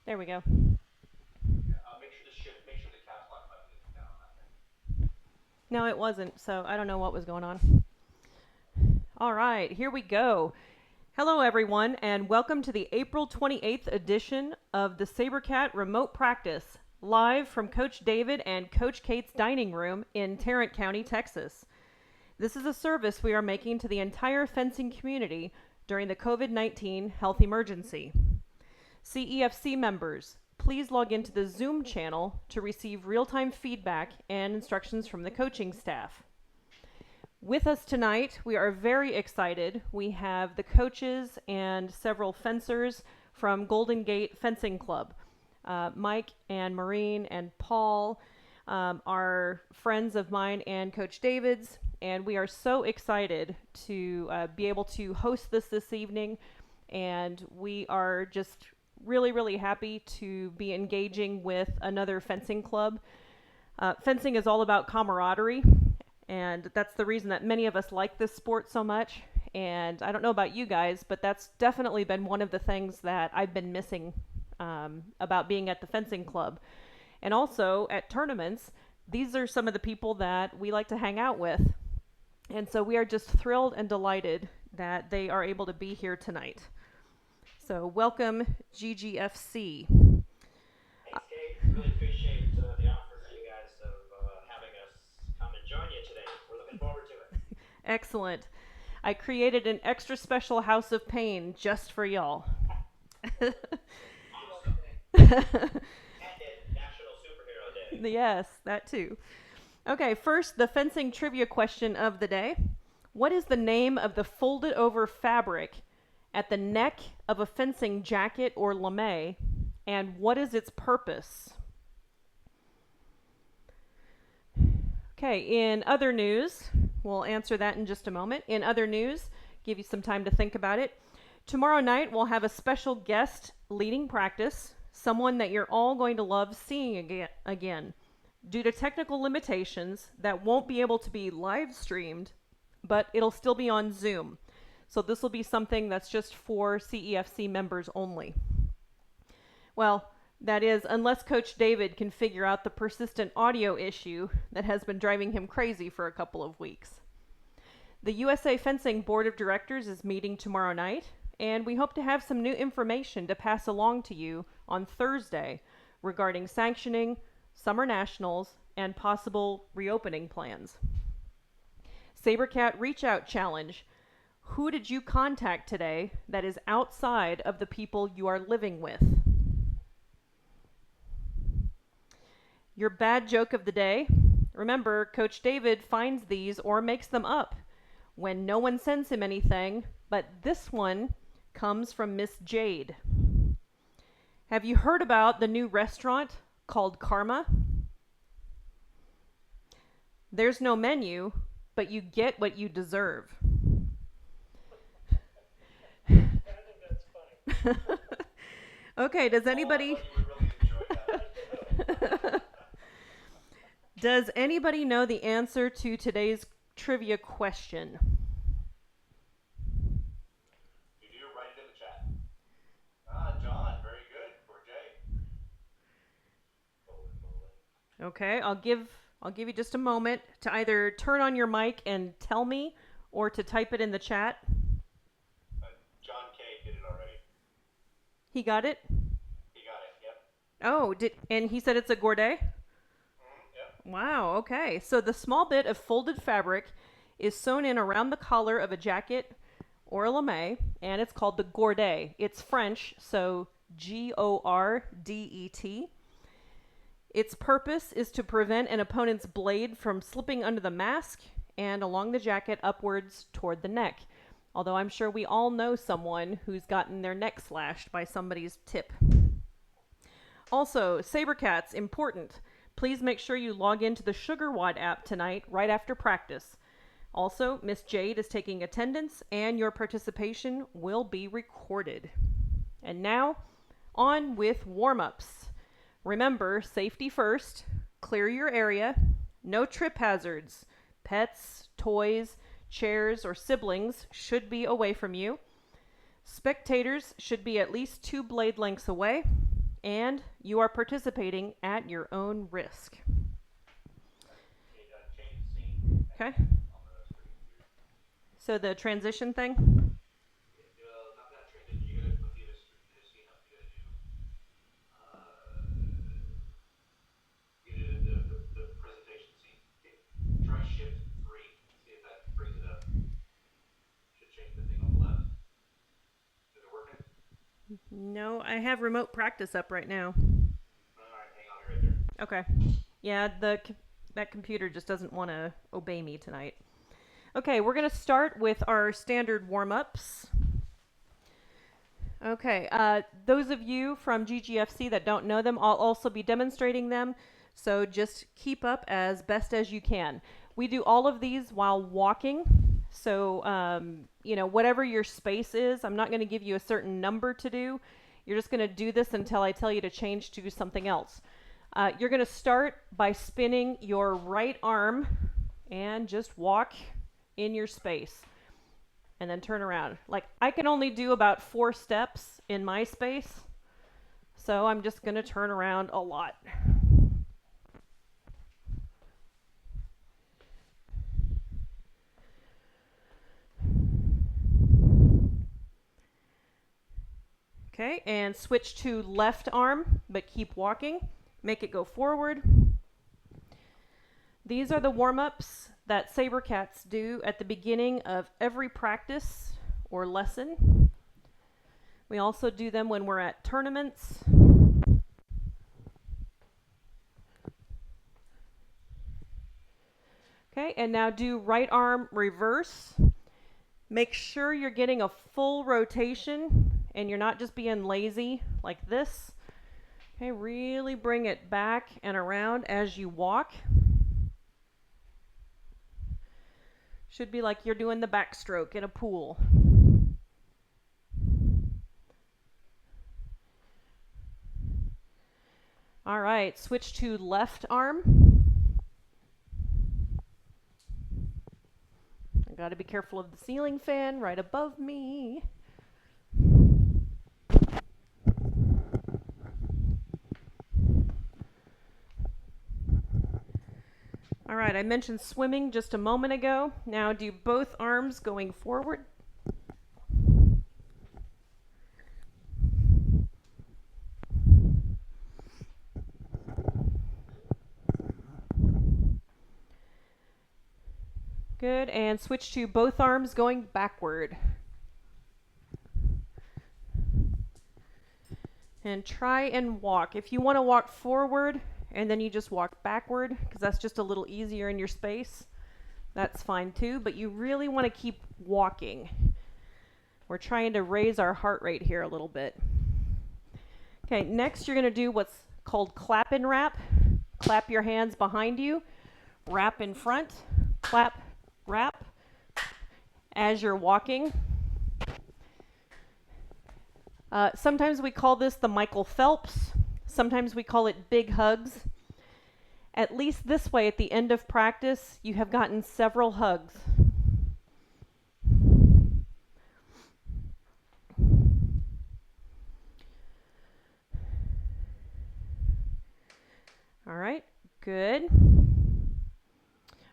There we go. Make sure the caps lock button isn't down on that thing. No, it wasn't, so I don't know what was going on. All right, here we go. Hello, everyone, and welcome to the April 28th edition of the SaberCat Remote Practice, live from Coach David and Coach Kate's dining room in Tarrant County, Texas. This is a service we are making to the entire fencing community during the COVID 19 health emergency. CEFC members, please log into the Zoom channel to receive real time feedback and instructions from the coaching staff. With us tonight, we are very excited. We have the coaches and several fencers from Golden Gate Fencing Club. Mike and Maureen and Paul are friends of mine and Coach David's, and we are so excited to be able to host this evening. And we are just really, really happy to be engaging with another fencing club. Fencing is all about camaraderie, and that's the reason that many of us like this sport so much. And I don't know about you guys, but that's definitely been one of the things that I've been missing about being at the fencing club. And also at tournaments, these are some of the people that we like to hang out with. And so we are just thrilled and delighted that they are able to be here tonight. So welcome, GGFC. Thanks, Kate. Really appreciate the offer for you guys of having us come and join you today. We're looking forward to it. Excellent. I created an extra special House of Pain just for y'all. Awesome. And National Superhero Day. Yes, that too. Okay, first, the fencing trivia question of the day. What is the name of the folded over fabric at the neck of a fencing jacket or lame, and what is its purpose? Okay, in other news, we'll answer that in just a moment. In other news, give you some time to think about it. Tomorrow night, we'll have a special guest leading practice, someone that you're all going to love seeing again. Due to technical limitations, that won't be able to be live streamed, but it'll still be on Zoom. So this will be something that's just for CEFC members only. Well, that is, unless Coach David can figure out the persistent audio issue that has been driving him crazy for a couple of weeks. The USA Fencing Board of Directors is meeting tomorrow night, and we hope to have some new information to pass along to you on Thursday regarding sanctioning, summer nationals, and possible reopening plans. SaberCat Reach Out Challenge. Who did you contact today that is outside of the people you are living with? Your bad joke of the day. Remember, Coach David finds these or makes them up when no one sends him anything, but this one comes from Miss Jade. Have you heard about the new restaurant called Karma? There's no menu, but you get what you deserve. I think that's funny. Okay, does anybody You would really enjoy that. does anybody know the answer to today's trivia question? You do, write it in the chat. John, very good. For Jay. Bowling, bowling. Okay, I'll give you just a moment to either turn on your mic and tell me or to type it in the chat. John K did it already. He got it? He got it, yep. Oh, and he said it's a gourdet? Yep. Wow, okay. So the small bit of folded fabric is sewn in around the collar of a jacket or a lame, and it's called the gourdet. It's French, so Gordet. Its purpose is to prevent an opponent's blade from slipping under the mask and along the jacket upwards toward the neck. Although I'm sure we all know someone who's gotten their neck slashed by somebody's tip. Also, SaberCats, important. Please make sure you log into the SugarWOD app tonight right after practice. Also, Miss Jade is taking attendance and your participation will be recorded. And now, on with warm-ups. Remember, safety first, clear your area, no trip hazards. Pets, toys, chairs, or siblings should be away from you. Spectators should be at least 2 blade lengths away. and you are participating at your own risk. Change the scene. Okay? On the screen. So the transition thing? Not transition. You gotta put the scene up. You gotta do. The presentation scene. Try shift 3. See if that brings it up. Should change the thing on the left. Is it working? No, I have remote practice up right now. Alright, hang on right there. Okay. Yeah, that computer just doesn't want to obey me tonight. Okay, we're going to start with our standard warm-ups. Okay, those of you from GGFC that don't know them, I'll also be demonstrating them, so just keep up as best as you can. We do all of these while walking, so, whatever your space is, I'm not going to give you a certain number to do. You're just going to do this until I tell you to change to something else. You're going to start by spinning your right arm and just walk in your space. And then turn around. Like, I can only do about 4 steps in my space, so I'm just going to turn around a lot. Okay, and switch to left arm, but keep walking. Make it go forward. These are the warm-ups that SaberCats do at the beginning of every practice or lesson. We also do them when we're at tournaments. Okay, and now do right arm reverse. Make sure you're getting a full rotation and you're not just being lazy like this. Okay, really bring it back and around as you walk. Should be like you're doing the backstroke in a pool. All right, switch to left arm. I gotta be careful of the ceiling fan right above me. All right, I mentioned swimming just a moment ago. Now do both arms going forward. Good, and switch to both arms going backward. And try and walk. If you want to walk forward and then you just walk backward, because that's just a little easier in your space, that's fine too, but you really want to keep walking. We're trying to raise our heart rate here a little bit. Okay, next you're going to do what's called clap and wrap. Clap your hands behind you, wrap in front, clap, wrap as you're walking. Sometimes we call this the Michael Phelps. Sometimes we call it big hugs. At least this way, at the end of practice, you have gotten several hugs. All right, good.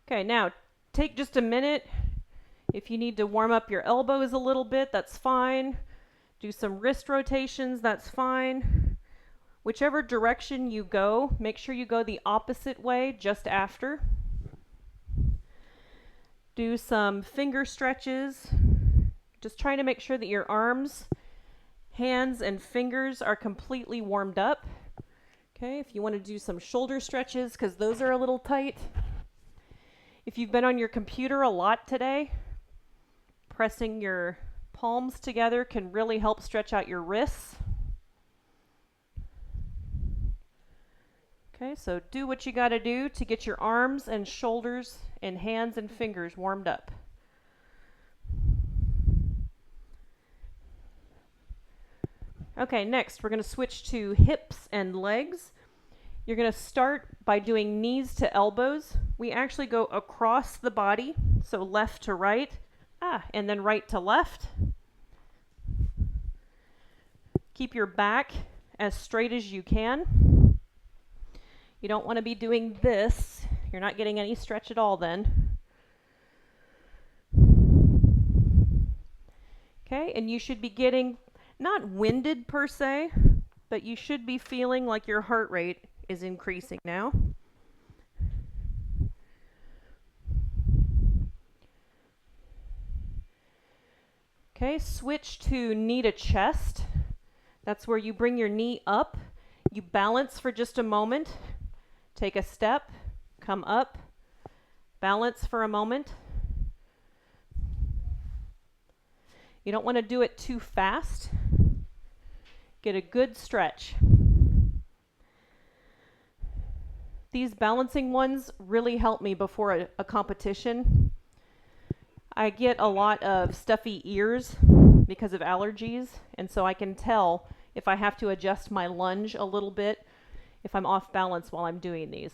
Okay, now take just a minute. If you need to warm up your elbows a little bit, that's fine. Do some wrist rotations, that's fine. Whichever direction you go, make sure you go the opposite way just after. Do some finger stretches. Just trying to make sure that your arms, hands, and fingers are completely warmed up. Okay, if you want to do some shoulder stretches, because those are a little tight. If you've been on your computer a lot today, pressing your palms together can really help stretch out your wrists. Okay, so do what you got to do to get your arms and shoulders and hands and fingers warmed up. Okay, next we're going to switch to hips and legs. You're going to start by doing knees to elbows. We actually go across the body, so left to right, and then right to left. Keep your back as straight as you can. You don't want to be doing this. You're not getting any stretch at all then. Okay, and you should be getting, not winded per se, but you should be feeling like your heart rate is increasing now. Okay, switch to knee to chest. That's where you bring your knee up. You balance for just a moment. Take a step, come up, balance for a moment. You don't want to do it too fast. Get a good stretch. These balancing ones really help me before a competition. I get a lot of stuffy ears because of allergies, and so I can tell if I have to adjust my lunge a little bit if I'm off balance while I'm doing these.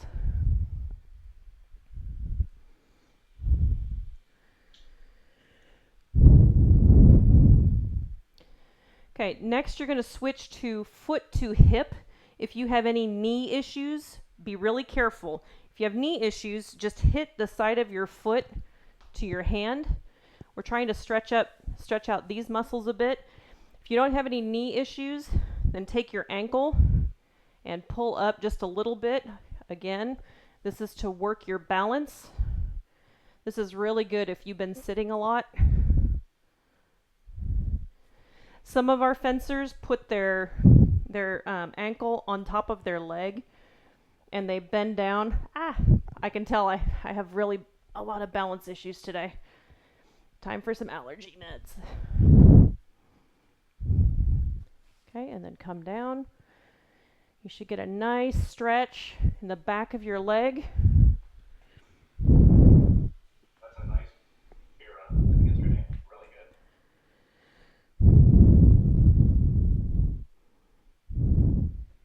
Okay, next you're going to switch to foot to hip. If you have any knee issues, be really careful. If you have knee issues, just hit the side of your foot to your hand. We're trying to stretch out these muscles a bit. If you don't have any knee issues, then take your ankle and pull up just a little bit. Again, this is to work your balance. This is really good if you've been sitting a lot. Some of our fencers put their ankle on top of their leg and they bend down. I can tell I have really a lot of balance issues today. Time for some allergy meds. Okay, and then come down. You should get a nice stretch in the back of your leg. That's a nice Vera. I think it's really good.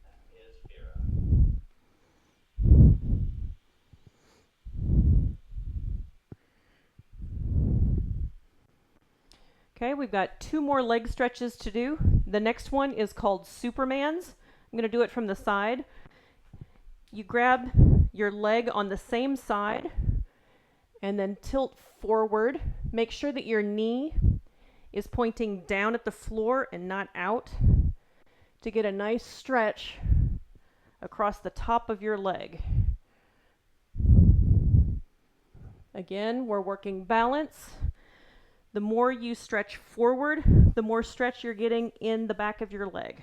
That is Vera. Okay, we've got 2 more leg stretches to do. The next one is called Superman's. I'm going to do it from the side. You grab your leg on the same side and then tilt forward. Make sure that your knee is pointing down at the floor and not out to get a nice stretch across the top of your leg. Again, we're working balance. The more you stretch forward, the more stretch you're getting in the back of your leg.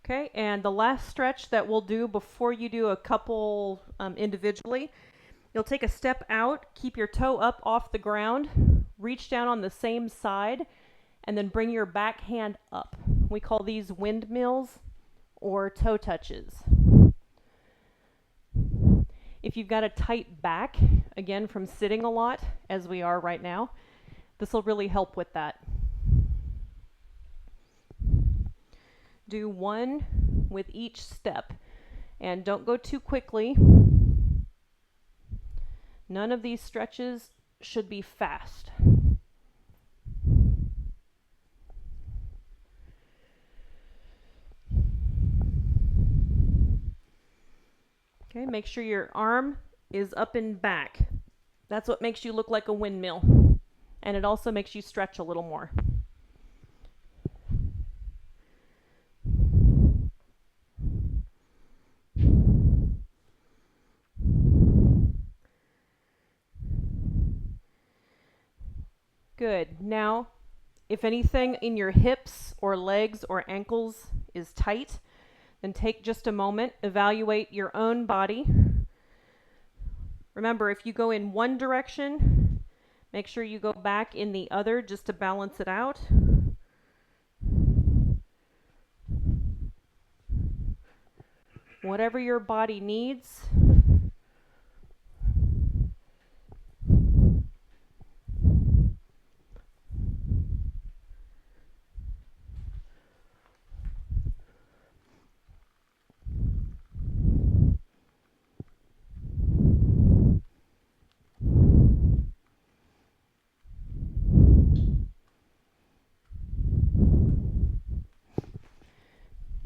Okay, and the last stretch that we'll do before you do a couple individually, you'll take a step out, keep your toe up off the ground, reach down on the same side, and then bring your back hand up. We call these windmills or toe touches. If you've got a tight back, again from sitting a lot, as we are right now, this will really help with that. Do one with each step and don't go too quickly. None of these stretches should be fast. Okay, make sure your arm is up and back. That's what makes you look like a windmill. And it also makes you stretch a little more. Good. Now, if anything in your hips or legs or ankles is tight, then take just a moment, evaluate your own body. Remember, if you go in one direction, make sure you go back in the other just to balance it out. whatever your body needs.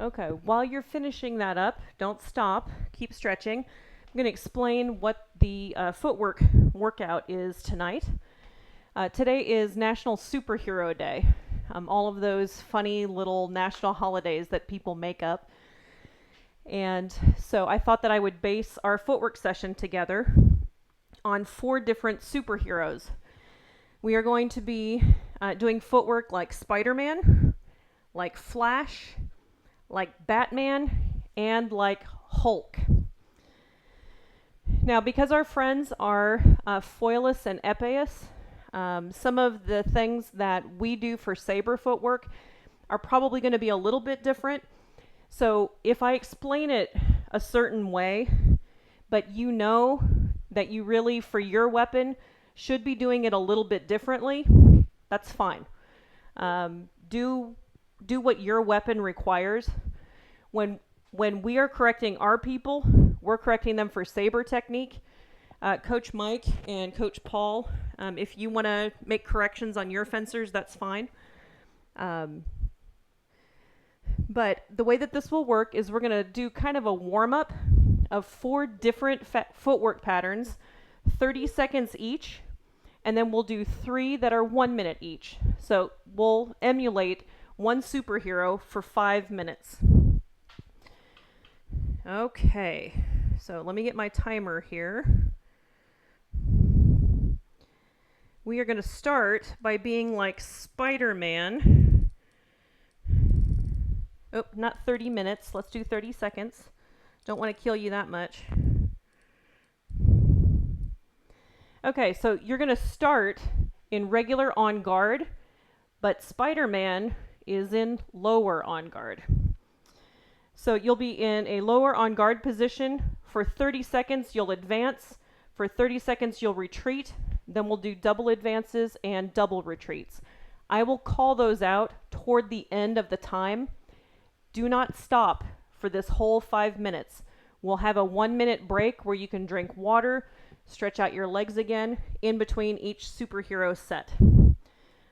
Okay, while you're finishing that up, don't stop, keep stretching. I'm going to explain what the footwork workout is tonight. Today is National Superhero Day. All of those funny little national holidays that people make up. And so I thought that I would base our footwork session together on 4 different superheroes. We are going to be doing footwork like Spider-Man, like Flash, like Batman, and like Hulk. Now, because our friends are Foilus and Epeius, some of the things that we do for saber footwork are probably going to be a little bit different. So if I explain it a certain way, but you know that you really, for your weapon, should be doing it a little bit differently, that's fine. Do what your weapon requires. When we are correcting our people, we're correcting them for saber technique. Coach Mike and Coach Paul, if you want to make corrections on your fencers, that's fine. But the way that this will work is we're going to do kind of a warm-up of 4 different footwork patterns, 30 seconds each, and then we'll do 3 that are 1 minute each. So we'll emulate one superhero for 5 minutes. Okay, so let me get my timer here. We are going to start by being like Spider-Man. Oh, not 30 minutes. Let's do 30 seconds. Don't want to kill you that much. Okay, so you're going to start in regular on guard, but Spider-Man is in lower on guard. So you'll be in a lower on guard position. For 30 seconds, you'll advance. For 30 seconds, you'll retreat. Then we'll do double advances and double retreats. I will call those out toward the end of the time. Do not stop for this whole 5 minutes. We'll have a 1 minute break where you can drink water, stretch out your legs again in between each superhero set.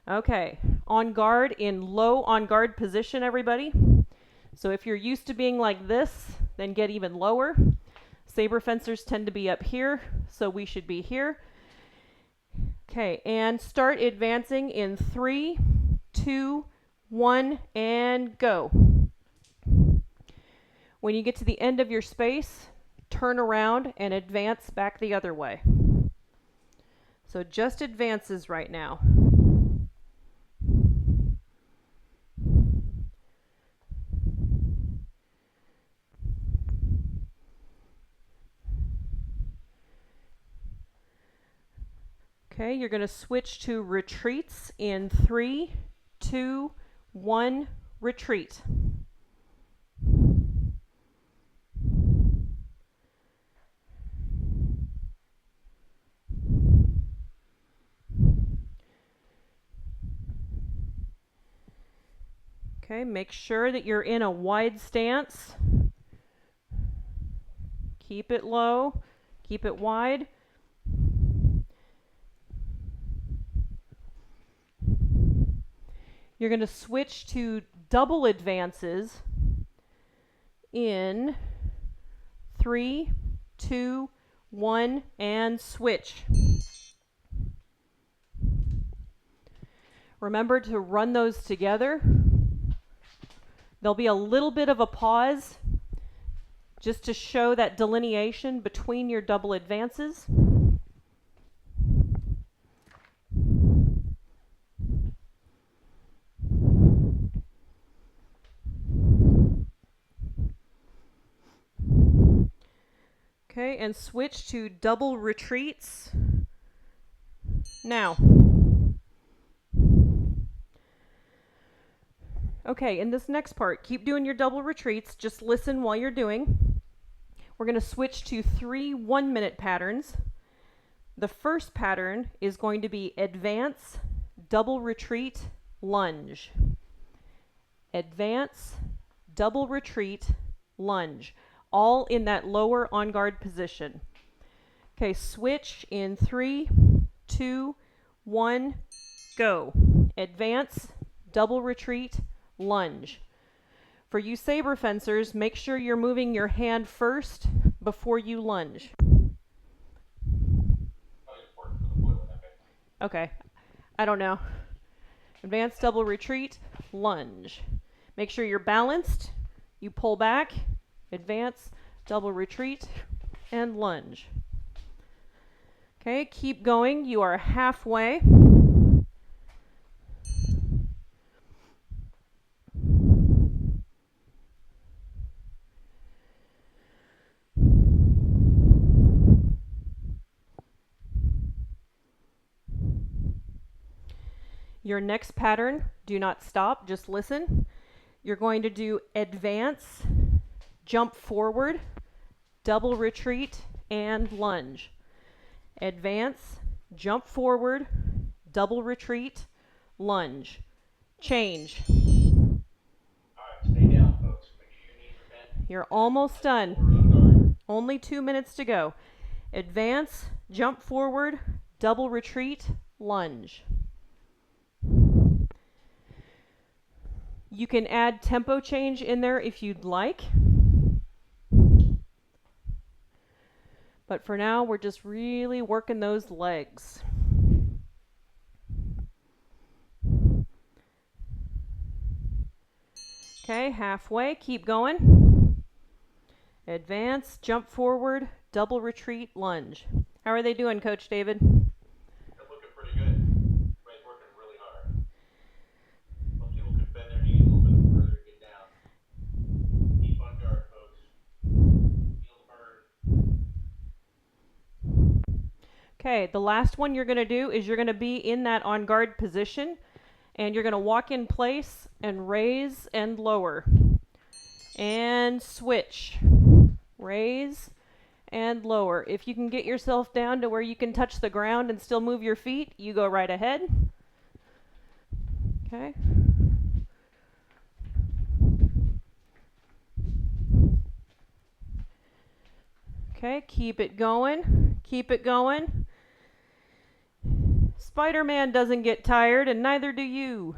Okay, on guard in low on guard position, everybody. So if you're used to being like this, then get even lower. Saber fencers tend to be up here, so we should be here. Okay, and start advancing in 3, 2, 1, and go. When you get to the end of your space, turn around and advance back the other way. So just advances right now. Okay, you're going to switch to retreats in 3, 2, 1, retreat. Okay, make sure that you're in a wide stance. Keep it low, keep it wide. You're going to switch to double advances in 3, 2, 1, and switch. Remember to run those together. There'll be a little bit of a pause just to show that delineation between your double advances. Okay, and switch to double retreats now. Okay, in this next part, keep doing your double retreats. Just listen while you're doing. We're going to switch to 3 1-minute patterns. The first pattern is going to be advance, double retreat, lunge. Advance, double retreat, lunge. All in that lower on guard position. Okay, switch in 3, 2, 1, go. Advance, double retreat, lunge. For you saber fencers, make sure you're moving your hand first before you lunge. Okay, I don't know. Advance, double retreat, lunge. Make sure you're balanced. You pull back, advance, double retreat, and lunge. Okay, keep going. You are halfway. Your next pattern, do not stop, just listen. You're going to do advance, jump forward, double retreat, and lunge. Advance, jump forward, double retreat, lunge. Change. Alright, stay down, folks. Make sure your knees are bent. You're almost done. We're on guard. Only 2 minutes to go. Advance, jump forward, double retreat, lunge. You can add tempo change in there if you'd like. But for now, we're just really working those legs. Okay, halfway, keep going. Advance, jump forward, double retreat, lunge. How are they doing, Coach David? They're looking pretty good. Everybody's working really hard. Most people can bend their knees a little bit further to get down. Keep on guard, folks. Feel the burn. Okay, the last one you're going to do is you're going to be in that on guard position, and you're going to walk in place and raise and lower. And switch. Raise and lower. If you can get yourself down to where you can touch the ground and still move your feet, you go right ahead. Okay. Okay, keep it going. Keep it going. Spider-Man doesn't get tired, and neither do you.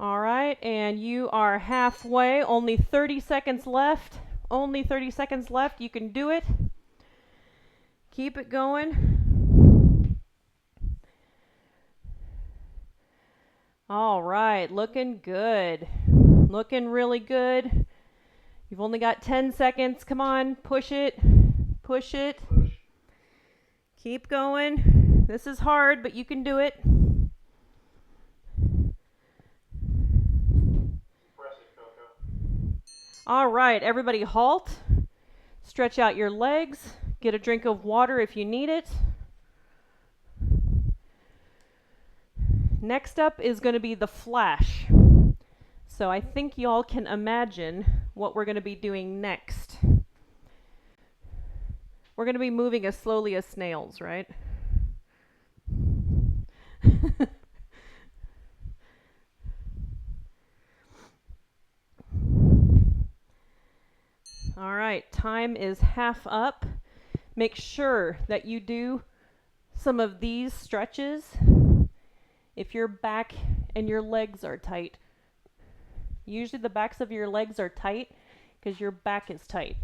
All right, and you are halfway. Only 30 seconds left. Only 30 seconds left. You can do it. Keep it going. All right, looking good. Looking really good. You've only got 10 seconds. Come on, push it. Push it. Push. Keep going. This is hard, but you can do it. Press it, Coco. All right, everybody halt. Stretch out your legs. Get a drink of water if you need it. Next up is going to be the flash. So I think y'all can imagine what we're going to be doing next. We're going to be moving as slowly as snails, right? All right, time is half up. Make sure that you do some of these stretches if your back and your legs are tight. Usually the backs of your legs are tight because your back is tight.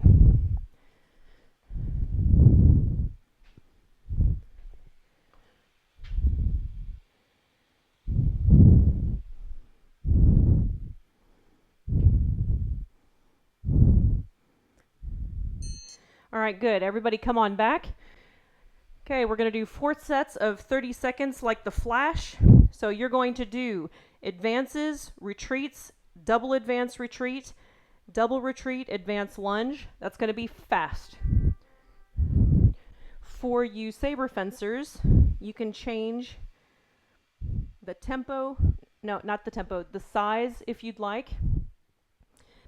All right, good. Everybody come on back. Okay, we're going to do 4 sets of 30 seconds like the flash. So you're going to do advances, retreats, double advance retreat, double retreat, advance lunge. That's going to be fast. For you saber fencers, you can change the tempo, no, not the tempo, the size if you'd like.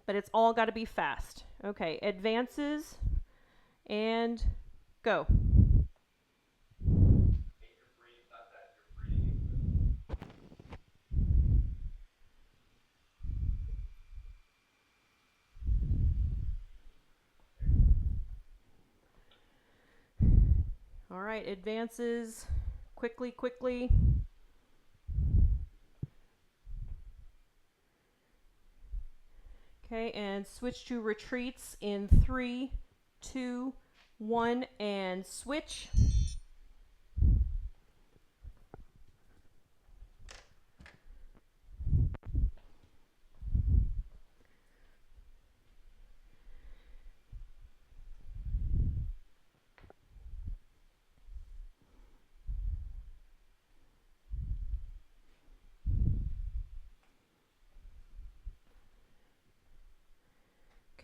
but it's all got to be fast. Okay, advances and go. Take your breathe, not that. You're breathing into it. All right, advances quickly, quickly. Okay, and switch to retreats in 3, 2, 1, and switch.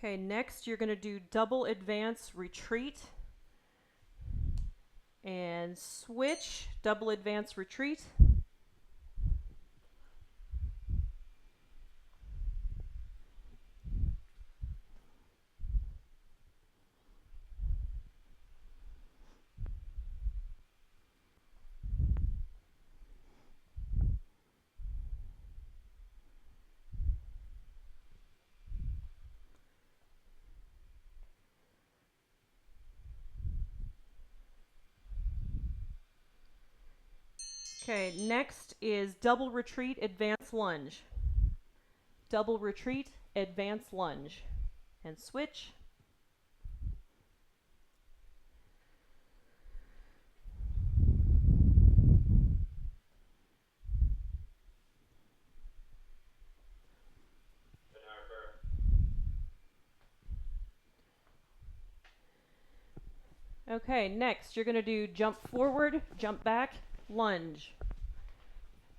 Okay, next you're going to do double advance retreat and switch, double advance retreat. Okay, next is double retreat, advance lunge. Double retreat, advance lunge. And switch. Good, Harper. Okay, next you're going to do jump forward, jump back, lunge.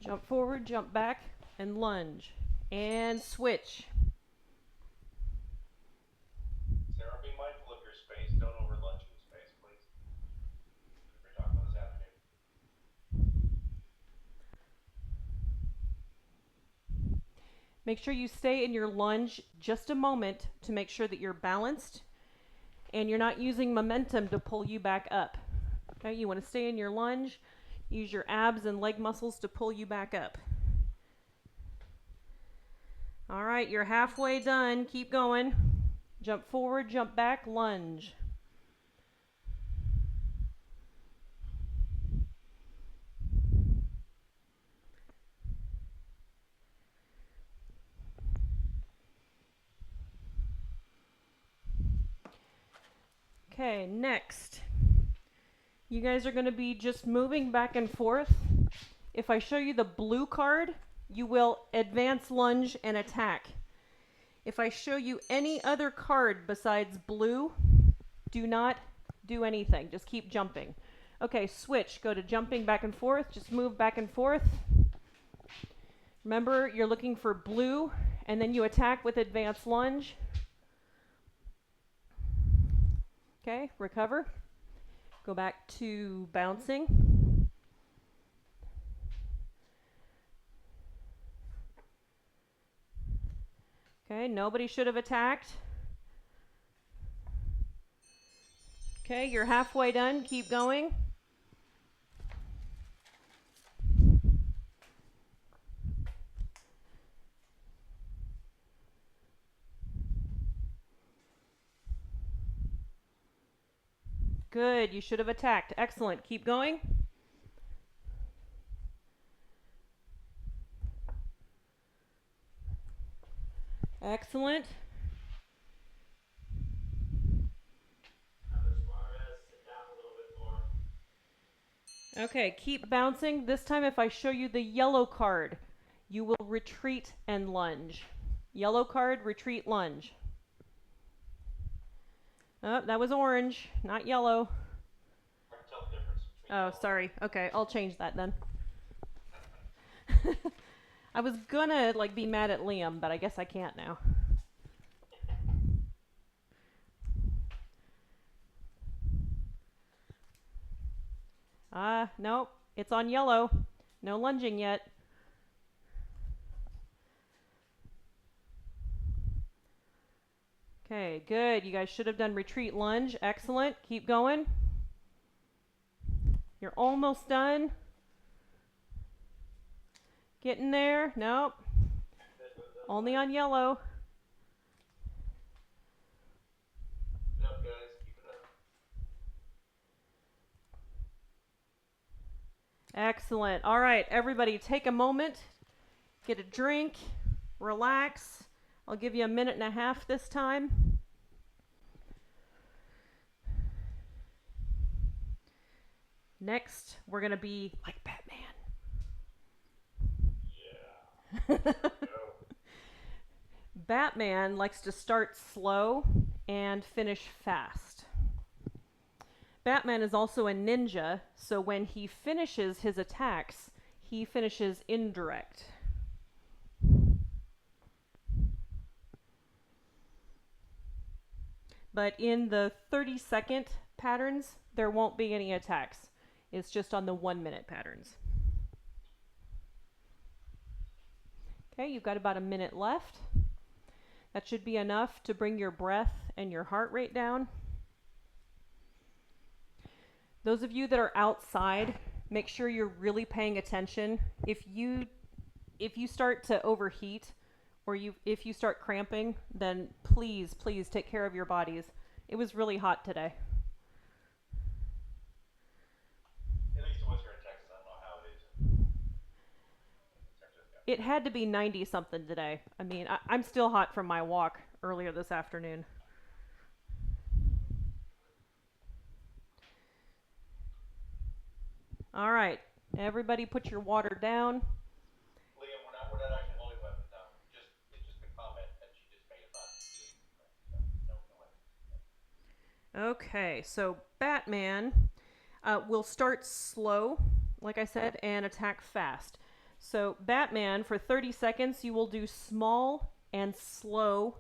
Jump forward, jump back, and lunge. And switch. Sarah, be mindful of your space. Don't over lunge in space, please. We're talking about this afternoon. Make sure you stay in your lunge just a moment to make sure that you're balanced and you're not using momentum to pull you back up. Okay, you want to stay in your lunge, use your abs and leg muscles to pull you back up. All right, you're halfway done. Keep going. Jump forward, jump back, lunge. Okay, next. You guys are going to be just moving back and forth. If I show you the blue card, you will advance, lunge, and attack. If I show you any other card besides blue, do not do anything. Just keep jumping. Okay, switch. Go to jumping back and forth. Just move back and forth. Remember, you're looking for blue, and then you attack with advance lunge. Okay, recover. Go back to bouncing. Okay, nobody should have attacked. Okay, you're halfway done. Keep going. Good, you should have attacked. Excellent. Keep going. Excellent. Sit down a little bit more. Okay, keep bouncing. This time, if I show you the yellow card, you will retreat and lunge. Yellow card, retreat, lunge. Oh, that was orange, not yellow. I can tell the difference between Oh, sorry. Okay, I'll change that then. I was gonna be mad at Liam, but I guess I can't now. Nope. It's on yellow. No lunging yet. Okay, good. You guys should have done retreat lunge. Excellent. Keep going. You're almost done. Getting there. Nope. Only on yellow. Keep it up, guys. Keep it up. Excellent. All right, everybody, take a moment, get a drink, relax. I'll give you a minute and a half this time. Next, we're going to be like Batman. Yeah. Go. Batman likes to start slow and finish fast. Batman is also a ninja, so when he finishes his attacks, he finishes indirect. But in the 30-second patterns, there won't be any attacks. It's just on the 1-minute patterns. Okay, you've got about a minute left. That should be enough to bring your breath and your heart rate down. Those of you that are outside, make sure you're really paying attention. If you start to overheat or if you start cramping, then please take care of your bodies. It was really hot today. At least once you're in Texas, I don't know how it is. San Francisco. It had to be 90 something today. I mean, I'm still hot from my walk earlier this afternoon. All right, everybody put your water down. Liam, we're not actually loading weapons now. It's just a comment that she just made about doing no weapons. Okay, so Batman will start slow, like I said, and attack fast. So Batman, for 30 seconds, you will do small and slow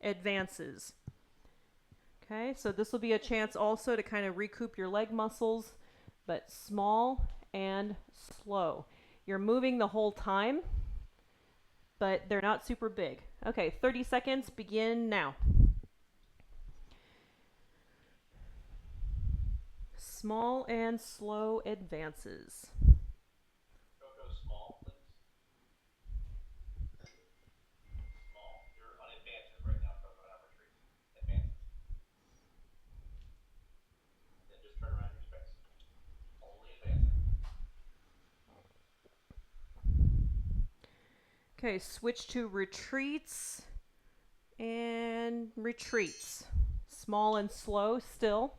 advances. Okay, so this will be a chance also to kind of recoup your leg muscles, but small and slow. You're moving the whole time, but they're not super big. Okay, 30 seconds, begin now. Small and slow advances. Go small, please. Small. You're on advances right now, Coco, not retreat. Advances. Then just turn around your space. Only advancing. Okay, switch to retreats and retreats. Small and slow still.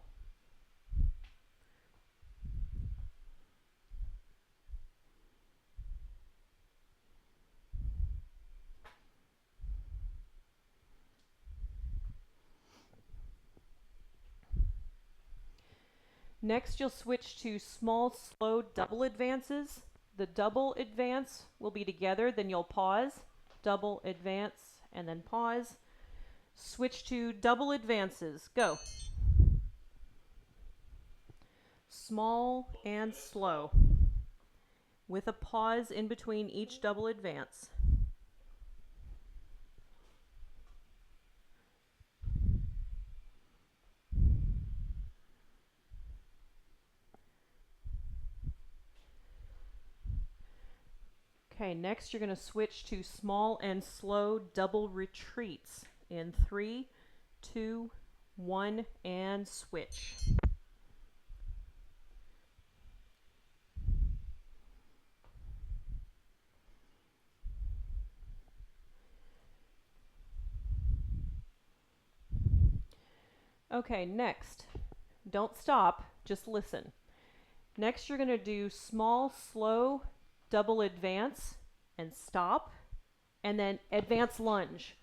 Next, you'll switch to small, slow double advances. The double advance will be together, then you'll pause, double advance, and then pause. Switch to double advances. Go. Small and slow, with a pause in between each double advance. Okay, next you're going to switch to small and slow double retreats in 3, 2, 1, and switch. Okay, next, don't stop, just listen. Next you're going to do small, slow double advance and stop, and then advance lunge.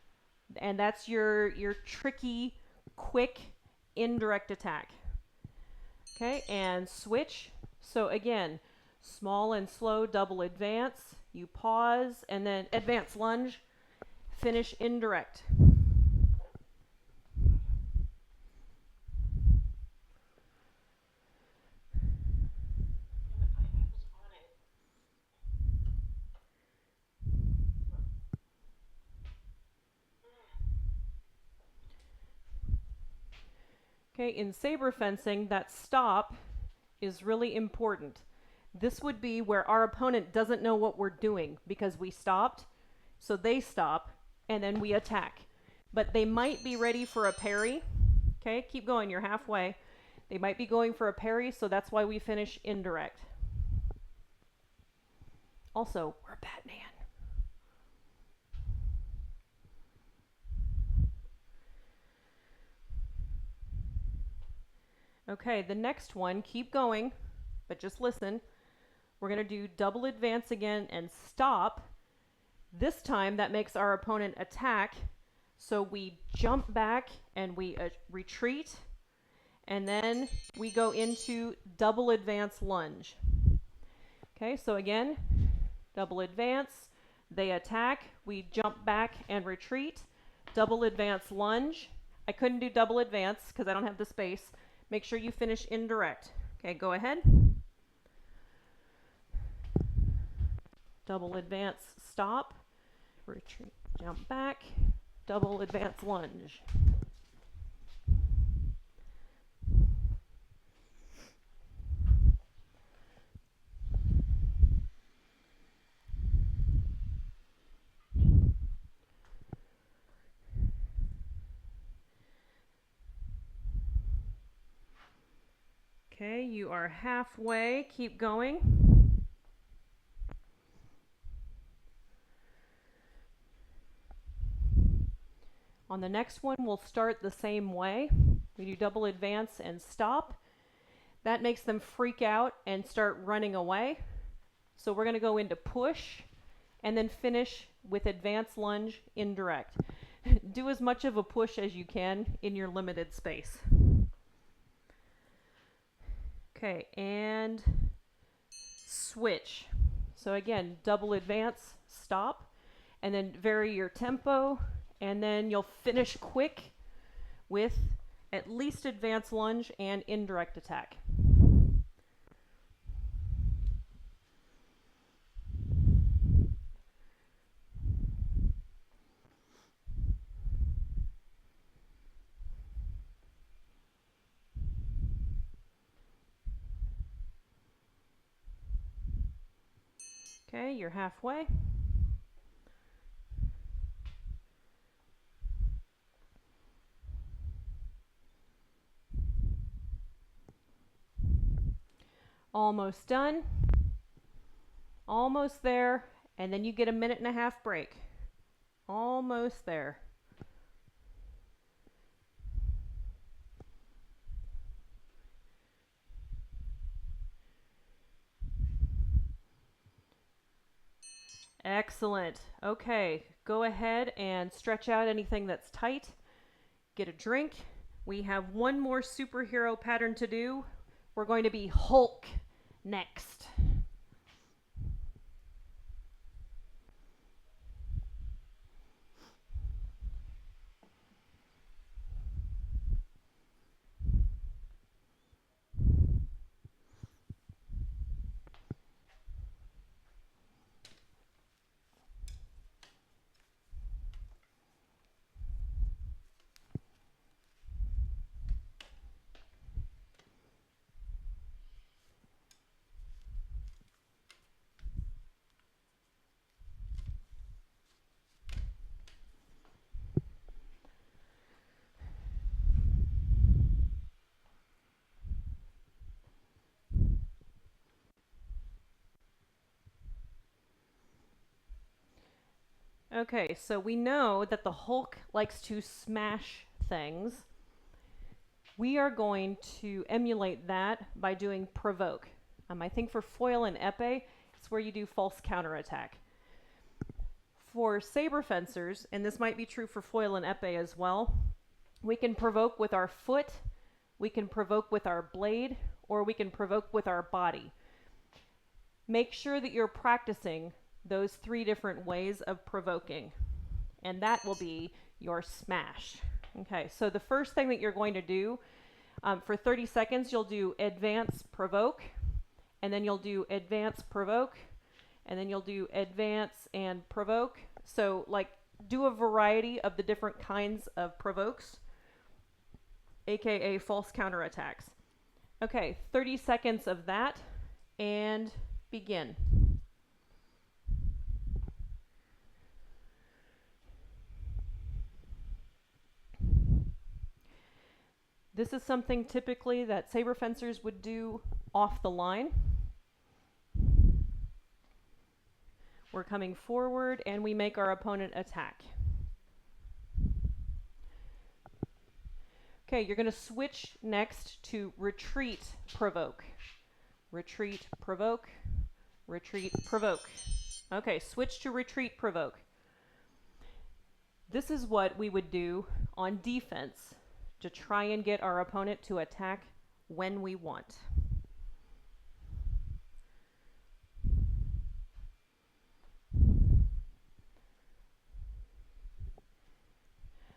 And that's your tricky, quick, indirect attack. Okay, and switch. So again, small and slow double advance, you pause, and then advance lunge, finish indirect. Okay, in saber fencing, that stop is really important. This would be where our opponent doesn't know what we're doing because we stopped, so they stop, and then we attack. But they might be ready for a parry. Okay, keep going, you're halfway. They might be going for a parry, so that's why we finish indirect. Also, we're Batman. Okay, the next one, keep going, but just listen. We're going to do double advance again and stop. This time that makes our opponent attack. So we jump back and we retreat. And then we go into double advance lunge. Okay, so again, double advance. They attack. We jump back and retreat. Double advance lunge. I couldn't do double advance because I don't have the space. Make sure you finish indirect. Okay, go ahead. Double advance, stop, retreat, jump back, double advance lunge. Okay, you are halfway. Keep going. On the next one, we'll start the same way. We do double advance and stop. That makes them freak out and start running away. So we're going to go into push and then finish with advance lunge indirect. Do as much of a push as you can in your limited space. Okay, and switch. So again, double advance, stop, and then vary your tempo, and then you'll finish quick with at least advance lunge and indirect attack. Okay, you're halfway. Almost done. Almost there. And then you get a 1.5-minute break. Almost there. Excellent. Okay, go ahead and stretch out anything that's tight. Get a drink. We have one more superhero pattern to do. We're going to be Hulk next. Okay, so we know that the Hulk likes to smash things. We are going to emulate that by doing provoke. I think for foil and epee, it's where you do false counterattack. For saber fencers, and this might be true for foil and epee as well, we can provoke with our foot, we can provoke with our blade, or we can provoke with our body. Make sure that you're practicing those 3 different ways of provoking, and that will be your smash. Okay, so the first thing that you're going to do, for 30 seconds, you'll do advance provoke, and then you'll do advance provoke, and then you'll do advance and provoke. So like do a variety of the different kinds of provokes. aka false counterattacks. Okay, 30 seconds of that, and begin. This is something typically that saber fencers would do off the line. We're coming forward and we make our opponent attack. Okay, you're going to switch next to retreat, provoke. Retreat, provoke. Retreat, provoke. Okay, switch to retreat, provoke. This is what we would do on defense to try and get our opponent to attack when we want.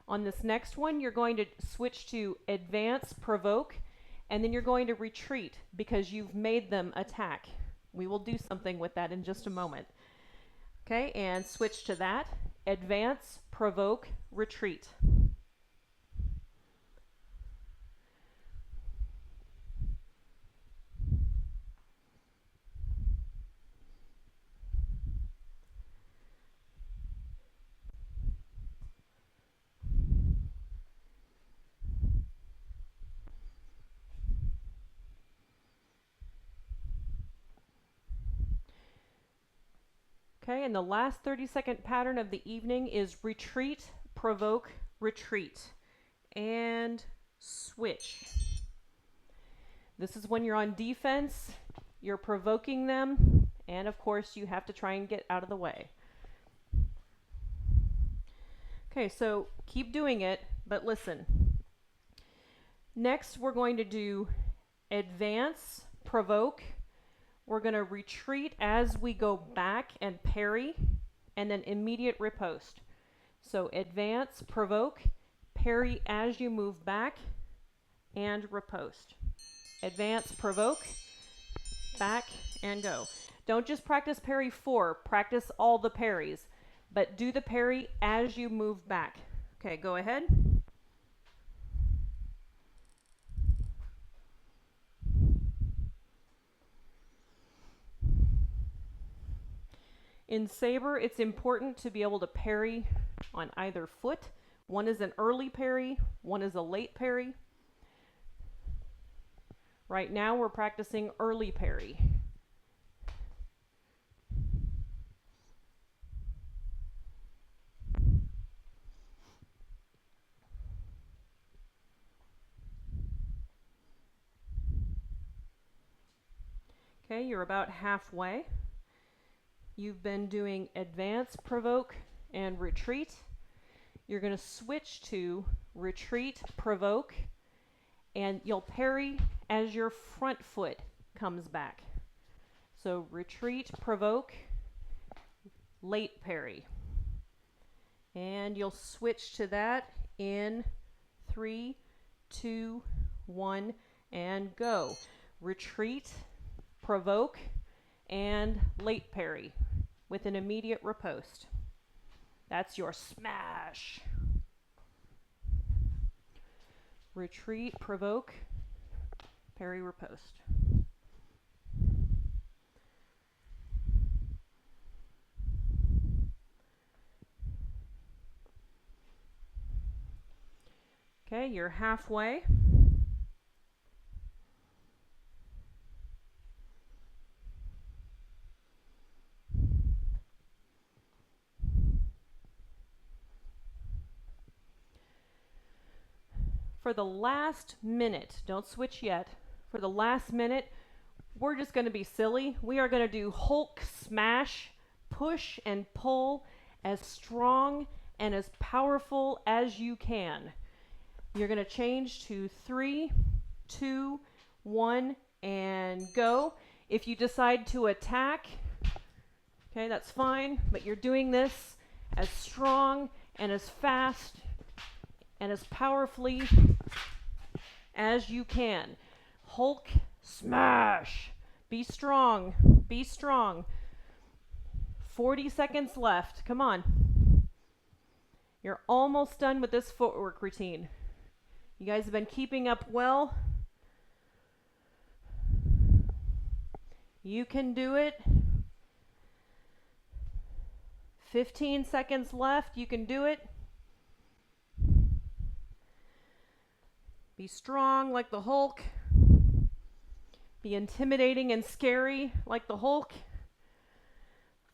On this next one, you're going to switch to advance, provoke, and then you're going to retreat because you've made them attack. We will do something with that in just a moment. Okay, and switch to that. Advance, provoke, retreat. Okay, and the last 30-second pattern of the evening is retreat, provoke, retreat, and switch. This is when you're on defense, you're provoking them, and of course you have to try and get out of the way. Okay, so keep doing it, but listen. Next, we're going to do advance, provoke. We're going to retreat as we go back and parry, and then immediate riposte. So advance, provoke, parry as you move back, and riposte. Advance, provoke, back, and go. Don't just practice parry 4, practice all the parries, but do the parry as you move back. Okay, go ahead. In saber, it's important to be able to parry on either foot. One is an early parry, one is a late parry. Right now, we're practicing early parry. Okay, you're about halfway. You've been doing advance, provoke, and retreat. You're going to switch to retreat, provoke, and you'll parry as your front foot comes back. So retreat, provoke, late parry. And you'll switch to that in 3, 2, 1, and go. Retreat, provoke, and late parry with an immediate riposte. That's your smash. Retreat, provoke, parry, riposte. Okay, you're halfway. For the last minute, don't switch yet. For the last minute, we're just going to be silly. We are going to do Hulk smash, push and pull as strong and as powerful as you can. You're going to change to 3, 2, 1, and go. If you decide to attack, okay, that's fine, but you're doing this as strong and as fast and as powerfully as you can. Hulk smash. Be strong. Be strong. 40 seconds left. Come on. You're almost done with this footwork routine. You guys have been keeping up well. You can do it. 15 seconds left. You can do it. Be strong like the Hulk. Be intimidating and scary like the Hulk.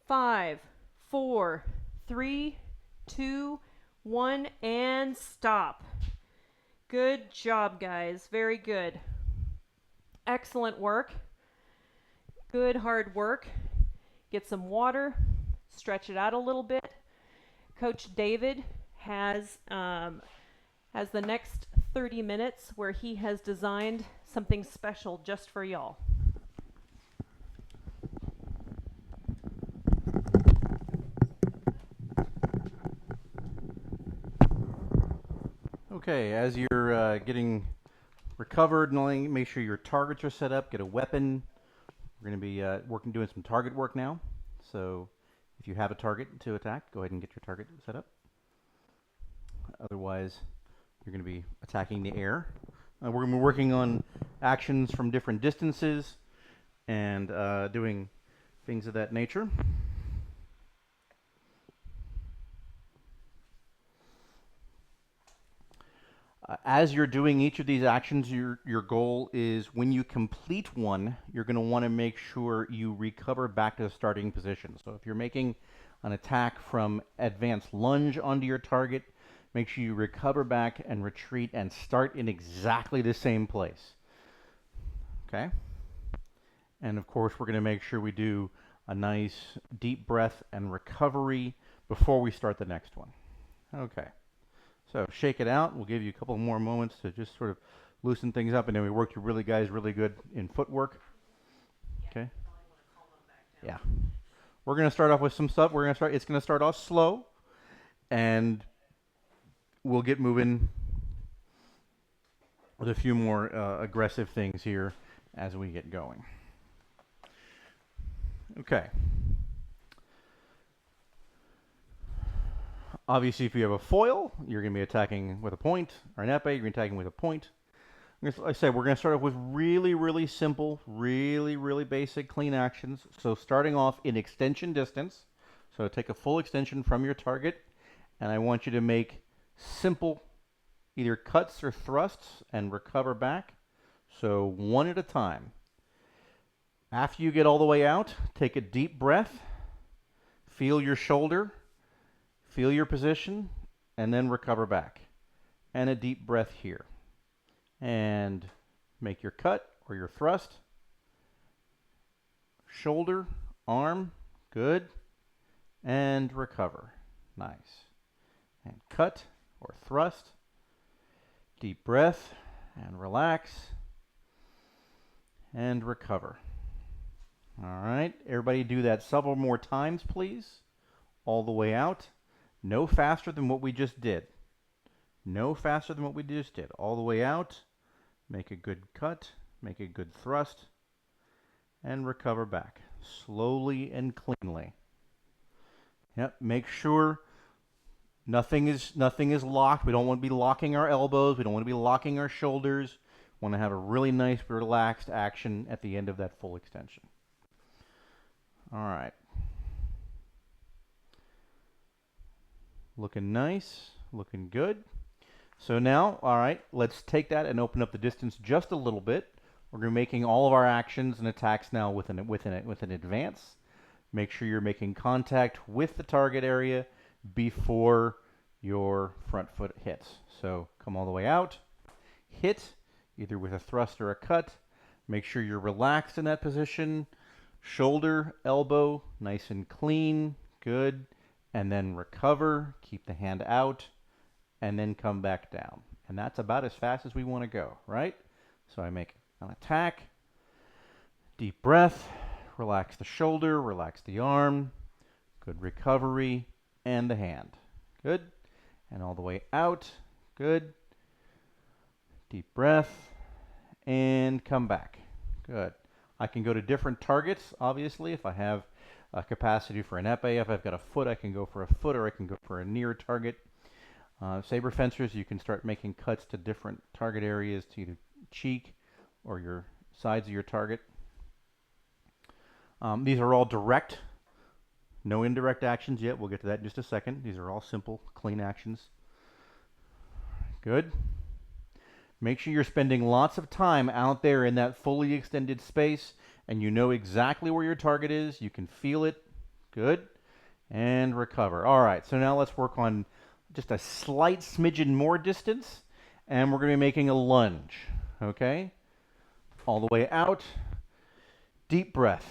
5, 4, 3, 2, 1, and stop. Good job, guys. Very good. Excellent work. Good hard work. Get some water. Stretch it out a little bit. Coach David has the next 30 minutes where he has designed something special just for y'all. Okay, as you're getting recovered, make sure your targets are set up, get a weapon. We're going to be doing some target work now. So if you have a target to attack, go ahead and get your target set up. Otherwise, you're going to be attacking the air. We're going to be working on actions from different distances and doing things of that nature. As you're doing each of these actions, your goal is when you complete one, you're going to want to make sure you recover back to the starting position. So if you're making an attack from advanced lunge onto your target, make sure you recover back and retreat and start in exactly the same place. Okay? And of course, we're going to make sure we do a nice deep breath and recovery before we start the next one. Okay. So shake it out. We'll give you a couple more moments to just sort of loosen things up, and then we worked you really good in footwork. Okay. Yeah. We're going to start off with some stuff. It's going to start off slow, and we'll get moving with a few more aggressive things here as we get going. Okay. Obviously, if you have a foil, you're going to be attacking with a point, or an epee, you're going to be attacking with a point. Like I said, we're going to start off with really simple, really basic, clean actions. So starting off in extension distance. So take a full extension from your target, and I want you to make simple either cuts or thrusts and recover back. So one at a time. After you get all the way out, take a deep breath, feel your shoulder, feel your position, and then recover back. And a deep breath here. And make your cut or your thrust. Shoulder, arm, good. And recover. Nice. And cut or thrust. Deep breath and relax. And recover. All right, everybody do that several more times, please. All the way out. No faster than what we just did. No faster than what we just did. All the way out. Make a good cut. Make a good thrust. And recover back. Slowly and cleanly. Yep, make sure nothing is locked. We don't want to be locking our elbows. We don't want to be locking our shoulders. We want to have a really nice, relaxed action at the end of that full extension. All right. Looking nice, looking good. So now, all right, let's take that and open up the distance just a little bit. We're going to be making all of our actions and attacks now with an advance. Make sure you're making contact with the target area before your front foot hits. So come all the way out, hit, either with a thrust or a cut. Make sure you're relaxed in that position. Shoulder, elbow, nice and clean, good. And then recover, keep the hand out, and then come back down. And that's about as fast as we want to go, right? So I make an attack, deep breath, relax the shoulder, relax the arm, good recovery, and the hand. Good. And all the way out, good. Deep breath, and come back. Good. I can go to different targets, obviously, if I have a capacity for an epee. If I've got a foot, I can go for a foot, or I can go for a near target. Saber fencers, you can start making cuts to different target areas, to either cheek or your sides of your target. These are all direct, no indirect actions yet. We'll get to that in just a second. These are all simple, clean actions. Good. Make sure you're spending lots of time out there in that fully extended space and you know exactly where your target is. You can feel it. Good. And recover. All right, so now let's work on just a slight smidgen more distance, and we're going to be making a lunge. Okay? All the way out. Deep breath.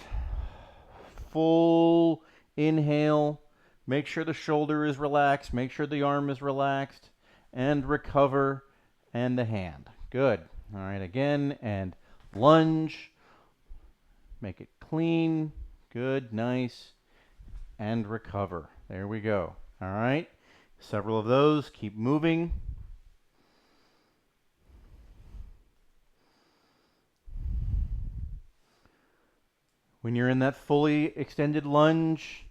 Full inhale. Make sure the shoulder is relaxed. Make sure the arm is relaxed. And recover. And the hand. Good. All right, again. And lunge. Make it clean. Good. Nice. And recover. There we go. All right. Several of those. Keep moving. When you're in that fully extended lunge,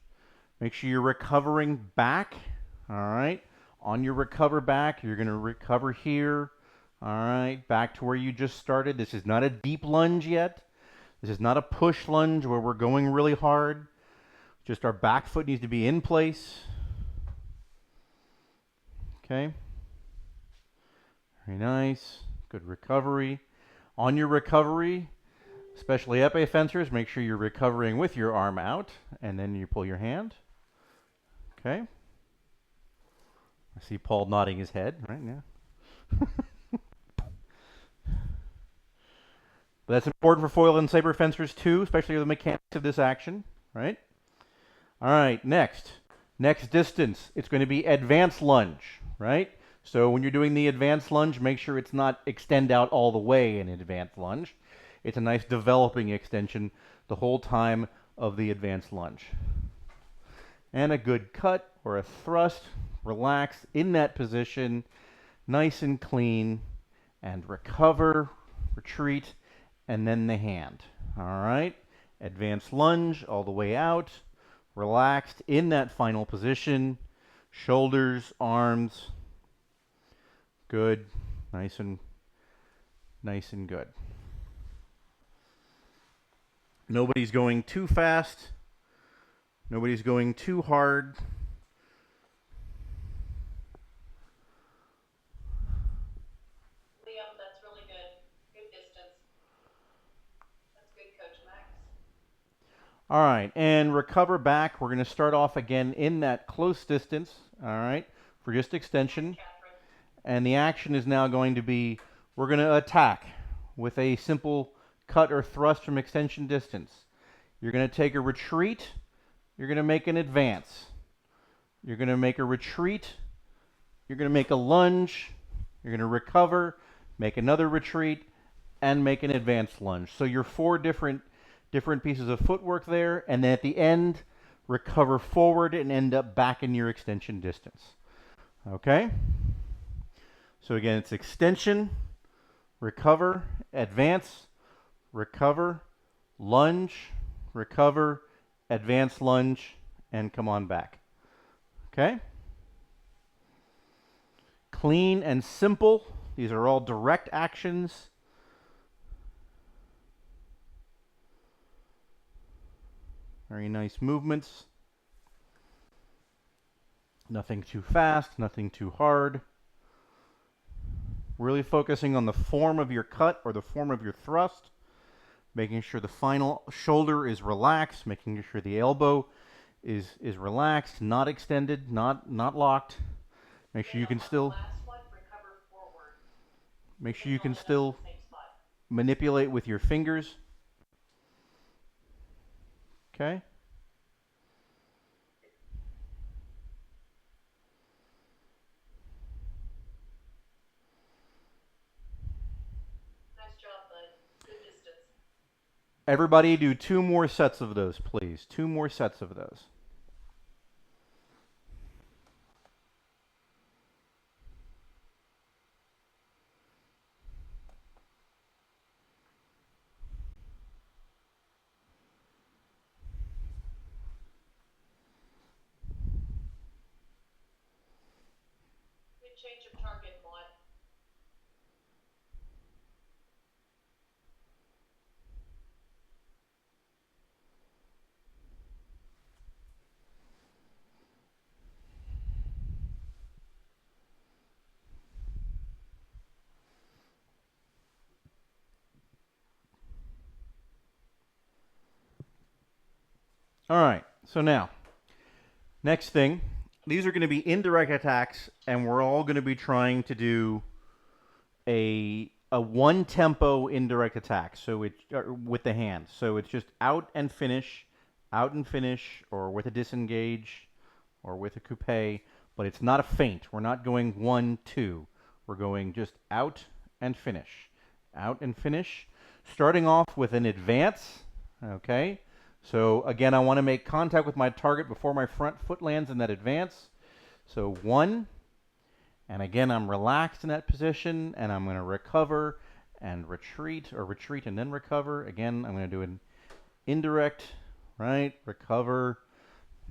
make sure you're recovering back. All right. On your recover back, you're going to recover here. All right. Back to where you just started. This is not a deep lunge yet. This is not a push lunge where we're going really hard. Just our back foot needs to be in place. Okay. Very nice. Good recovery. On your recovery, especially épée fencers, make sure you're recovering with your arm out, and then you pull your hand. Okay. I see Paul nodding his head right now. But that's important for foil and saber fencers too, especially the mechanics of this action, right? All right, next distance, it's going to be advanced lunge, right? So when you're doing the advanced lunge, make sure it's not extend out all the way in advanced lunge. It's a nice developing extension the whole time of the advanced lunge. And a good cut or a thrust, relax in that position, nice and clean, and recover, retreat, and then the hand. All right, advanced lunge all the way out. Relaxed in that final position. Shoulders, arms. Good. Nice and good. Nobody's going too fast. Nobody's going too hard. Liam, that's really good. Good distance. That's good, Coach Max. All right, and recover back. We're going to start off again in that close distance, all right, for just extension. And the action is now going to be, we're going to attack with a simple cut or thrust from extension distance. You're going to take a retreat. You're going to make an advance. You're going to make a retreat. You're going to make a lunge. You're going to recover, make another retreat, and make an advanced lunge. So you're four different pieces of footwork there, and then at the end, recover forward and end up back in your extension distance. Okay? So again, it's extension, recover, advance, recover, lunge, recover, advance lunge, and come on back. Okay? Clean and simple. These are all direct actions. Very nice movements. Nothing too fast, nothing too hard. Really focusing on the form of your cut or the form of your thrust. Making sure the final shoulder is relaxed. Making sure the elbow is relaxed, not extended, not locked. Make sure you can still manipulate with your fingers. Okay? Nice job, bud. Good distance. Everybody do 2 more sets of those, please. 2 more sets of those. All right. So now, next thing, these are going to be indirect attacks, and we're all going to be trying to do a one tempo indirect attack. So it with the hand. So it's just out and finish, or with a disengage, or with a coupe. But it's not a feint. We're not going 1-2. We're going just out and finish, out and finish. Starting off with an advance. Okay. So again, I want to make contact with my target before my front foot lands in that advance. So 1, and again, I'm relaxed in that position, and I'm going to recover and retreat, or retreat and then recover. Again, I'm going to do an indirect, right? Recover.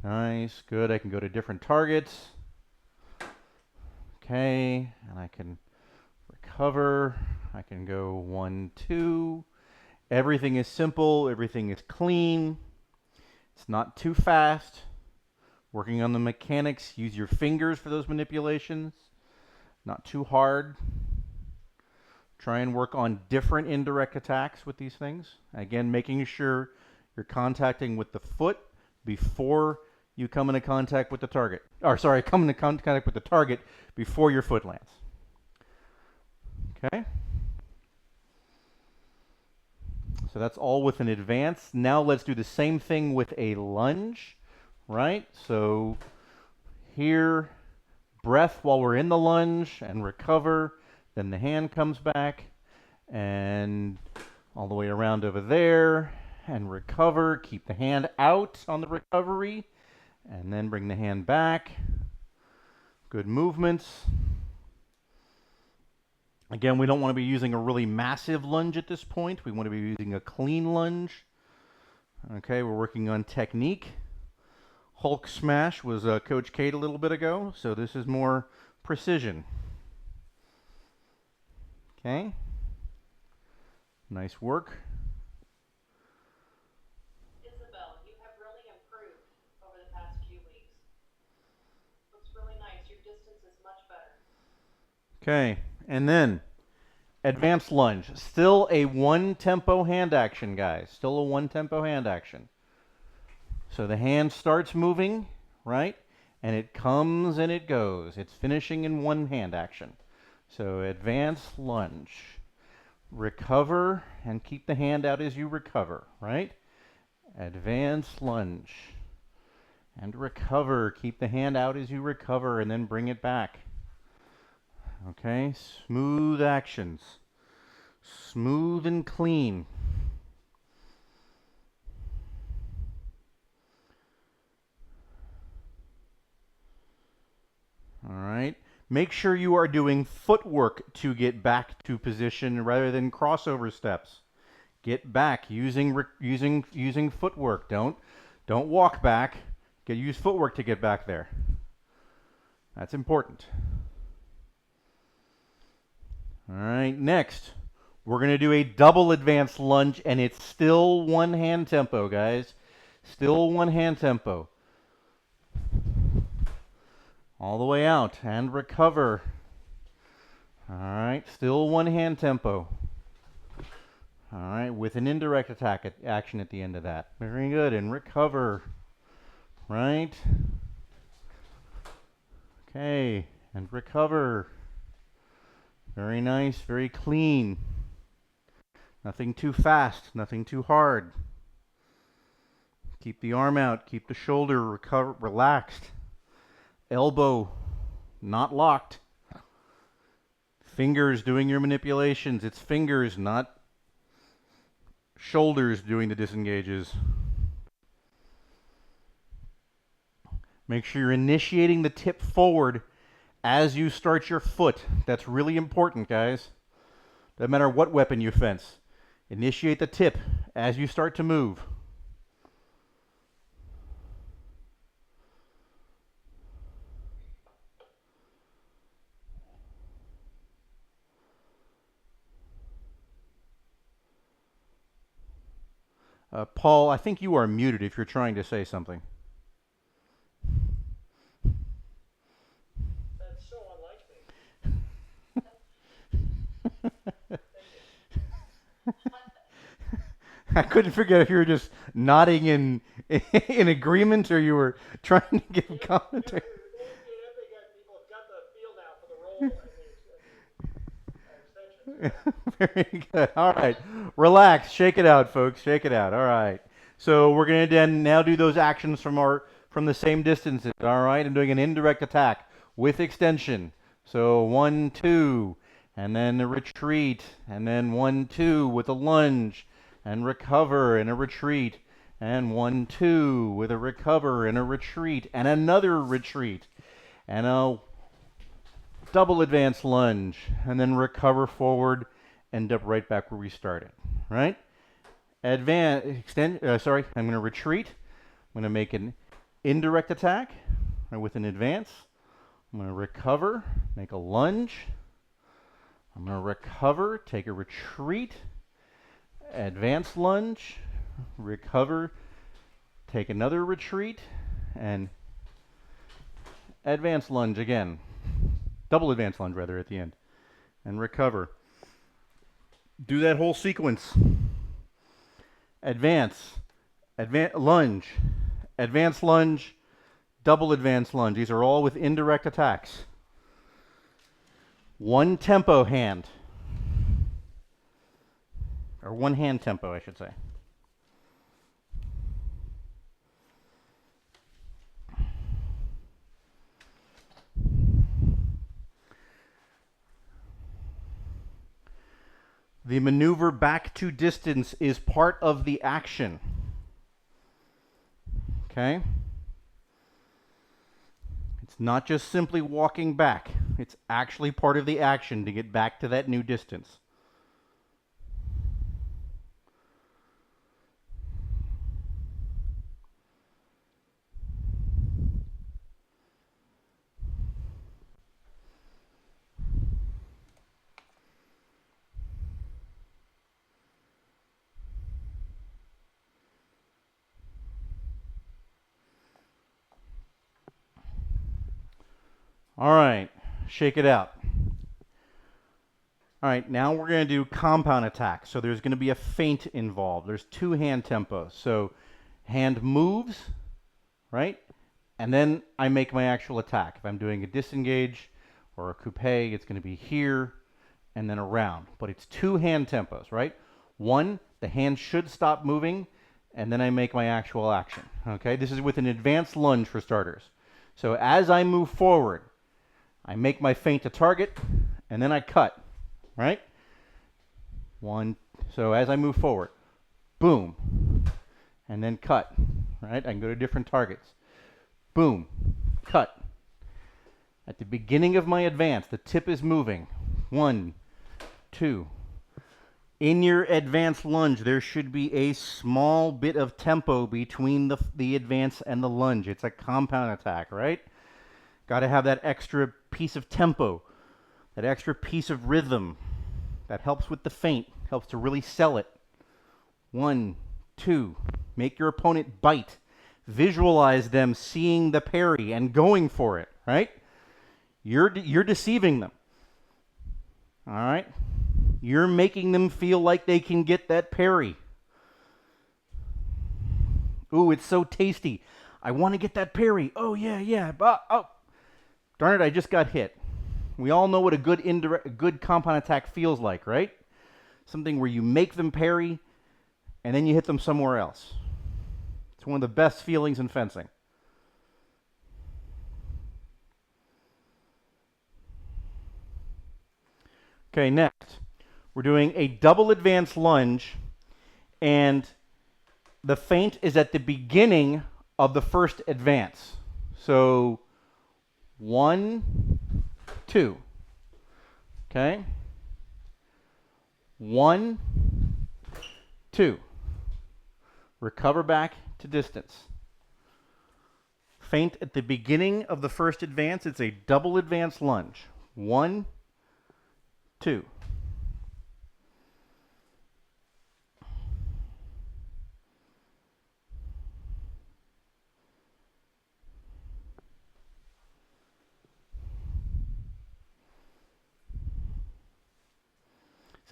Nice, good. I can go to different targets. Okay, and I can recover. I can go 1, 2. Everything is simple. Everything is clean. It's not too fast. Working on the mechanics. Use your fingers for those manipulations. Not too hard. Try and work on different indirect attacks with these things. Again, making sure you're contacting with the foot before you come into contact with the target. Or sorry, come into contact with the target before your foot lands. Okay? So that's all with an advance. Now let's do the same thing with a lunge, right? So here, breath while we're in the lunge and recover. Then the hand comes back and all the way around over there and recover. Keep the hand out on the recovery and then bring the hand back. Good movements. Again, we don't want to be using a really massive lunge at this point. We want to be using a clean lunge. Okay, we're working on technique. Hulk smash was Coach Kate a little bit ago, so this is more precision. Okay. Nice work. Isabel, you have really improved over the past few weeks. Looks really nice. Your distance is much better. Okay, and then advanced lunge. Still a one-tempo hand action, guys. Still a one-tempo hand action. So the hand starts moving, right? And it comes and it goes. It's finishing in one hand action. So advanced lunge. Recover and keep the hand out as you recover, right? Advanced lunge. And recover. Keep the hand out as you recover and then bring it back. Okay, smooth actions. Smooth and clean. All right. Make sure you are doing footwork to get back to position rather than crossover steps. Get back using footwork. Don't walk back. Use footwork to get back there. That's important. All right. Next, we're going to do a double advanced lunge, and it's still one hand tempo, guys. Still one hand tempo. All the way out and recover. All right, still one hand tempo. All right, with an indirect attack action at the end of that. Very good, and recover. Right. Okay, and recover. Very nice, very clean. Nothing too fast, nothing too hard. Keep the arm out, keep the shoulder relaxed. Elbow not locked. Fingers doing your manipulations. It's fingers, not shoulders doing the disengages. Make sure you're initiating the tip forward as you start your foot. That's really important, guys. Doesn't matter what weapon you fence. Initiate the tip as you start to move. Paul, I think you are muted if you're trying to say something. That's so unlike me. I couldn't figure out if you were just nodding in in agreement, or you were trying to give commentary? People have got the feel now for the role and the extensions. Very good. All right. Relax. Shake it out, folks. Shake it out. All right. So we're going to then now do those actions from the same distances. All right. I'm doing an indirect attack with extension. So 1, 2, and then a retreat, and then 1, 2 with a lunge, and recover and a retreat, and 1, 2 with a recover and a retreat, and another retreat, and a double advance lunge, and then recover forward, end up right back where we started, right? I'm going to retreat. I'm going to make an indirect attack with an advance. I'm going to recover, make a lunge. I'm going to recover, take a retreat, advance lunge, recover, take another retreat, and advance lunge again. Double advance lunge, rather, at the end. And recover. Do that whole sequence. Advance, lunge, advance lunge, double advance lunge. These are all with indirect attacks. One tempo hand. Or one hand tempo, I should say. The maneuver back to distance is part of the action. Okay? It's not just simply walking back. It's actually part of the action to get back to that new distance. All right, shake it out. All right, now we're going to do compound attack. So there's going to be a feint involved. There's 2 hand tempos. So hand moves, right? And then I make my actual attack. If I'm doing a disengage or a coupe, it's going to be here and then around. But it's 2 hand tempos, right? 1, the hand should stop moving, and then I make my actual action. Okay, this is with an advanced lunge for starters. So as I move forward, I make my feint a target, and then I cut, right? 1, so as I move forward, boom, and then cut, right? I can go to different targets. Boom, cut. At the beginning of my advance, the tip is moving. 1, 2. In your advanced lunge, there should be a small bit of tempo between the advance and the lunge. It's a compound attack, right? Got to have that extra piece of tempo, that extra piece of rhythm. That helps with the feint, helps to really sell it. 1, 2, make your opponent bite. Visualize them seeing the parry and going for it, right? You're deceiving them. All right? You're making them feel like they can get that parry. Ooh, it's so tasty. I want to get that parry. Oh, yeah. Oh, darn it, I just got hit. We all know what a good compound attack feels like, right? Something where you make them parry, and then you hit them somewhere else. It's one of the best feelings in fencing. Okay, next. We're doing a double advance lunge, and the feint is at the beginning of the first advance. So 1, 2. Okay? 1, 2. Recover back to distance. Feint at the beginning of the first advance. It's a double advance lunge. 1, 2.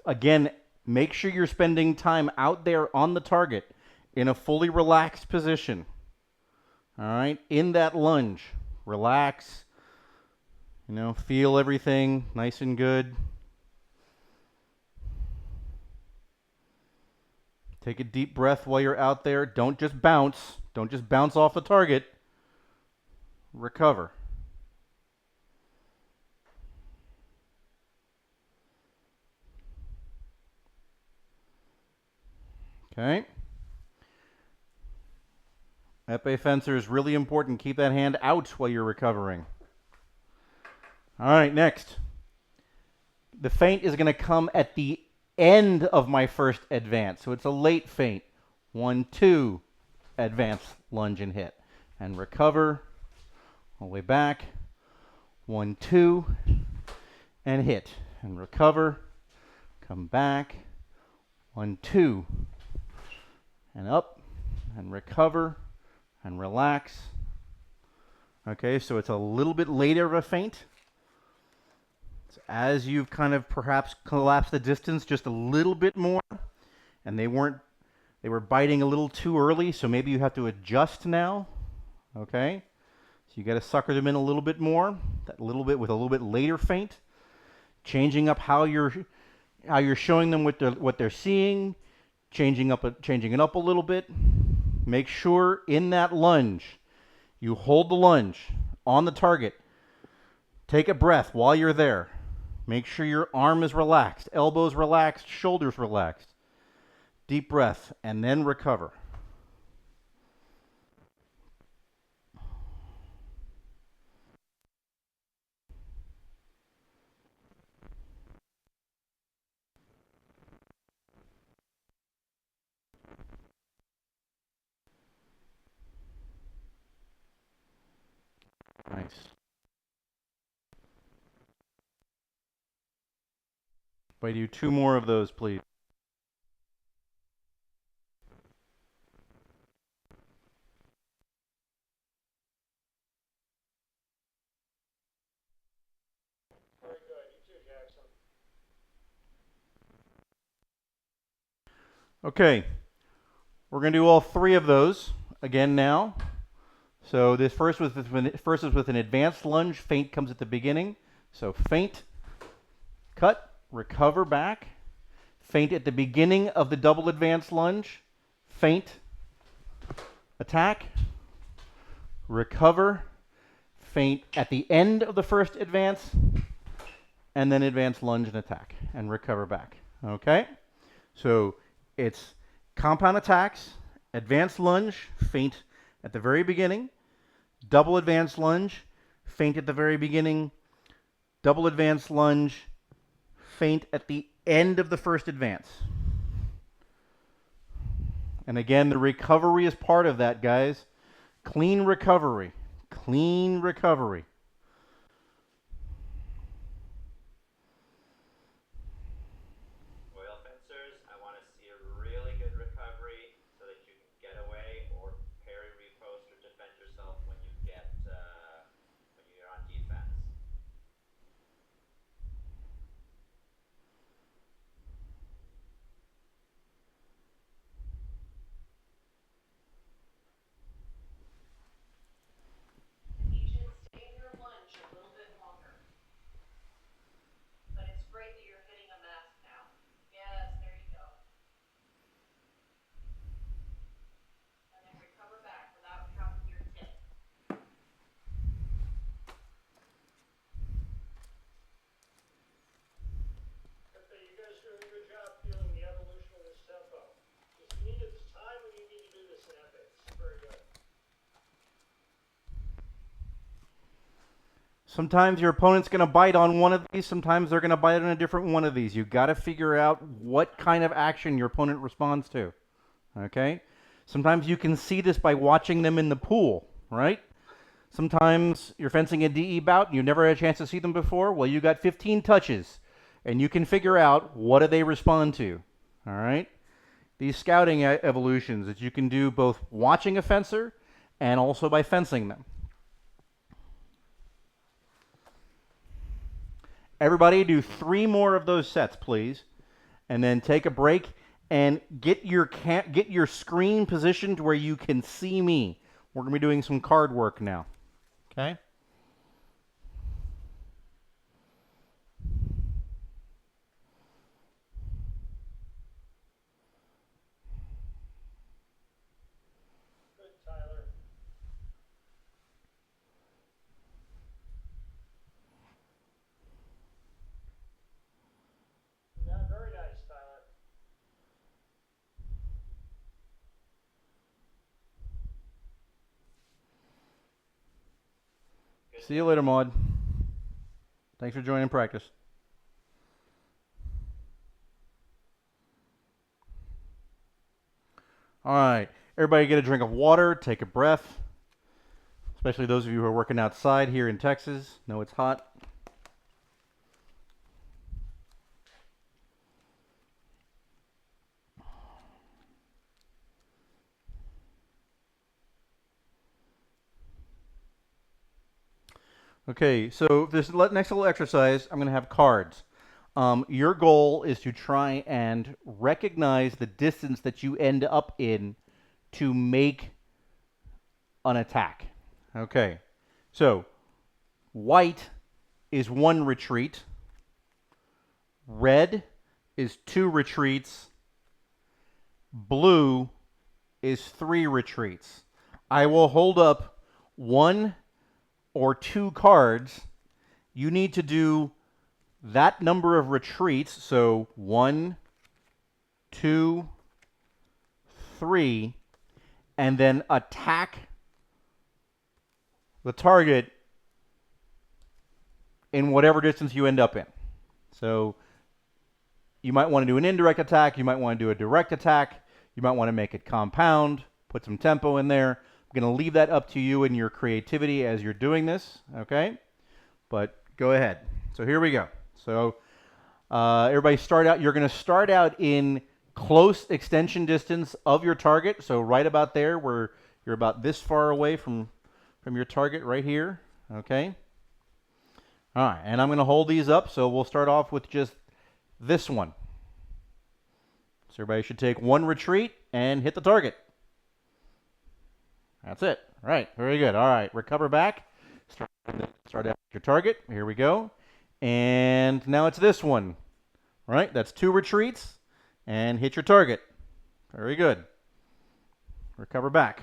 Again, make sure you're spending time out there on the target in a fully relaxed position. All right, in that lunge, relax, feel everything nice and good. Take a deep breath while you're out there. Don't just bounce. Don't just bounce off the target. Recover. Okay. Epee fencer is really important. Keep that hand out while you're recovering. All right, next. The feint is going to come at the end of my first advance. So it's a late feint. 1, 2, advance, lunge, and hit. And recover. All the way back. 1, 2, and hit. And recover. Come back. 1, 2, and up. And recover. And relax. Okay, so it's a little bit later of a feint. So as you've kind of perhaps collapsed the distance just a little bit more, and they were biting a little too early, so maybe you have to adjust now. Okay, so you got to sucker them in a little bit more, that little bit with a little bit later feint, changing up how you're showing them what they're seeing, changing it up a little bit. Make sure in that lunge, you hold the lunge on the target. Take a breath while you're there. Make sure your arm is relaxed, elbows relaxed, shoulders relaxed. Deep breath, and then recover. Nice. If I do 2 more of those, please. Very good. You too, Jackson. Okay, we're going to do all 3 of those again now. So this first is with an advanced lunge. Feint comes at the beginning. So feint, cut, recover back. Feint at the beginning of the double advanced lunge. Feint, attack, recover. Feint at the end of the first advance, and then advance lunge and attack, and recover back. Okay? So it's compound attacks, advanced lunge, feint at the very beginning, double advanced lunge, feint at the very beginning, double advanced lunge, feint at the end of the first advance. And again, the recovery is part of that, guys. Clean recovery. Clean recovery. Oil fencers, I want to see a really good recovery so that you can get away or parry, repost, or defend yourself when you're on defense. And you should stay in your lunge a little bit longer. But it's great that you're hitting a mask now. Yes, there you go. And then recover back without counting your tip. Okay, you guys are doing a good job feeling the evolution of this tempo. Just you need this time when you need to do this in epics. Very good. Sometimes your opponent's going to bite on one of these. Sometimes they're going to bite on a different one of these. You've got to figure out what kind of action your opponent responds to. Okay? Sometimes you can see this by watching them in the pool, right? Sometimes you're fencing a DE bout and you never had a chance to see them before. Well, you got 15 touches, and you can figure out what do they respond to. All right? These scouting evolutions that you can do both watching a fencer and also by fencing them. Everybody do 3 more of those sets, please. And then take a break and get your screen positioned where you can see me. We're going to be doing some card work now. Okay? Good, Tyler. Yeah, very nice, Tyler. See you later, Maud. Thanks for joining practice. All right. Everybody get a drink of water, take a breath. Especially those of you who are working outside here in Texas. Know it's hot. Okay, so this next little exercise, I'm going to have cards. Your goal is to try and recognize the distance that you end up in to make an attack. Okay, so white is 1 retreat. Red is 2 retreats. Blue is 3 retreats. I will hold up 1 or 2 cards. You need to do that number of retreats. So 1, 2, 3, and then attack the target in whatever distance you end up in. So you might want to do an indirect attack. You might want to do a direct attack. You might want to make it compound, put some tempo in there. I'm going to leave that up to you and your creativity as you're doing this, okay? But go ahead. So here we go. So everybody start out. You're going to start out in close extension distance of your target. So right about there where you're about this far away from your target right here, okay? All right, and I'm going to hold these up. So we'll start off with just this one. So everybody should take 1 retreat and hit the target. That's it. All right, very good. All right, recover back. Start out your target. Here we go. And now it's this one. All right, that's 2 retreats and hit your target. Very good. Recover back.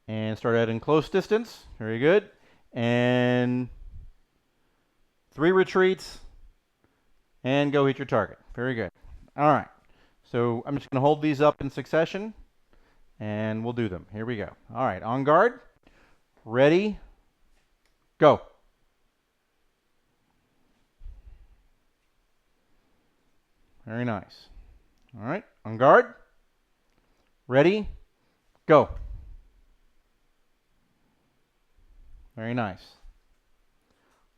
And start out in close distance. Very good. And 3 retreats and go hit your target. Very good. All right. So I'm just going to hold these up in succession. And we'll do them. Here we go. All right, on guard. Ready. Go. Very nice. All right, on guard. Ready. Go. Very nice.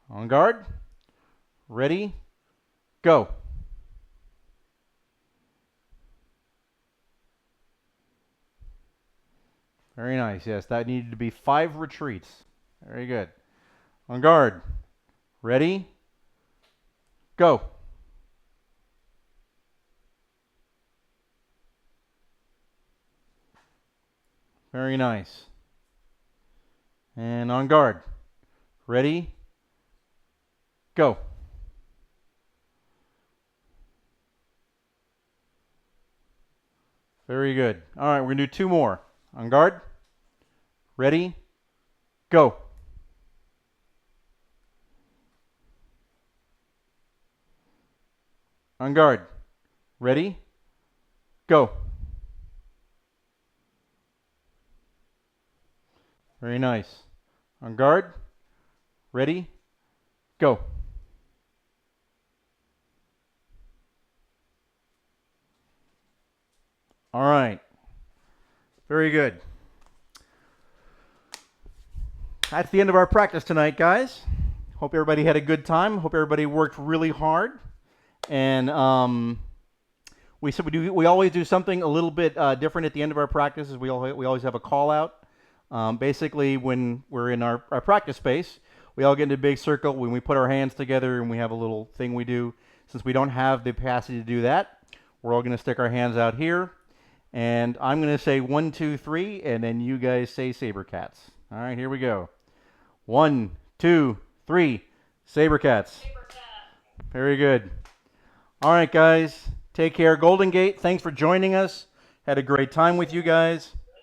On guard. Ready. Go. Very nice. Yes, that needed to be 5 retreats. Very good. On guard. Ready. Go. Very nice. And on guard. Ready. Go. Very good. All right, we're going to do 2 more. On guard. Ready. Go. On guard. Ready. Go. Very nice. On guard. Ready. Go. All right. Very good. That's the end of our practice tonight, guys. Hope everybody had a good time. Hope everybody worked really hard. And we said we always do something a little bit different at the end of our practices. We always have a call out. Basically, when we're in our practice space, we all get into a big circle. When we put our hands together and we have a little thing we do. Since we don't have the capacity to do that, We're all going to stick our hands out here. And I'm going to say 1, 2, 3, and then you guys say Sabercats. All right, here we go. 1, 2, 3, Sabercats. Very good. All right, guys. Take care. Golden Gate, thanks for joining us. Had a great time with you guys.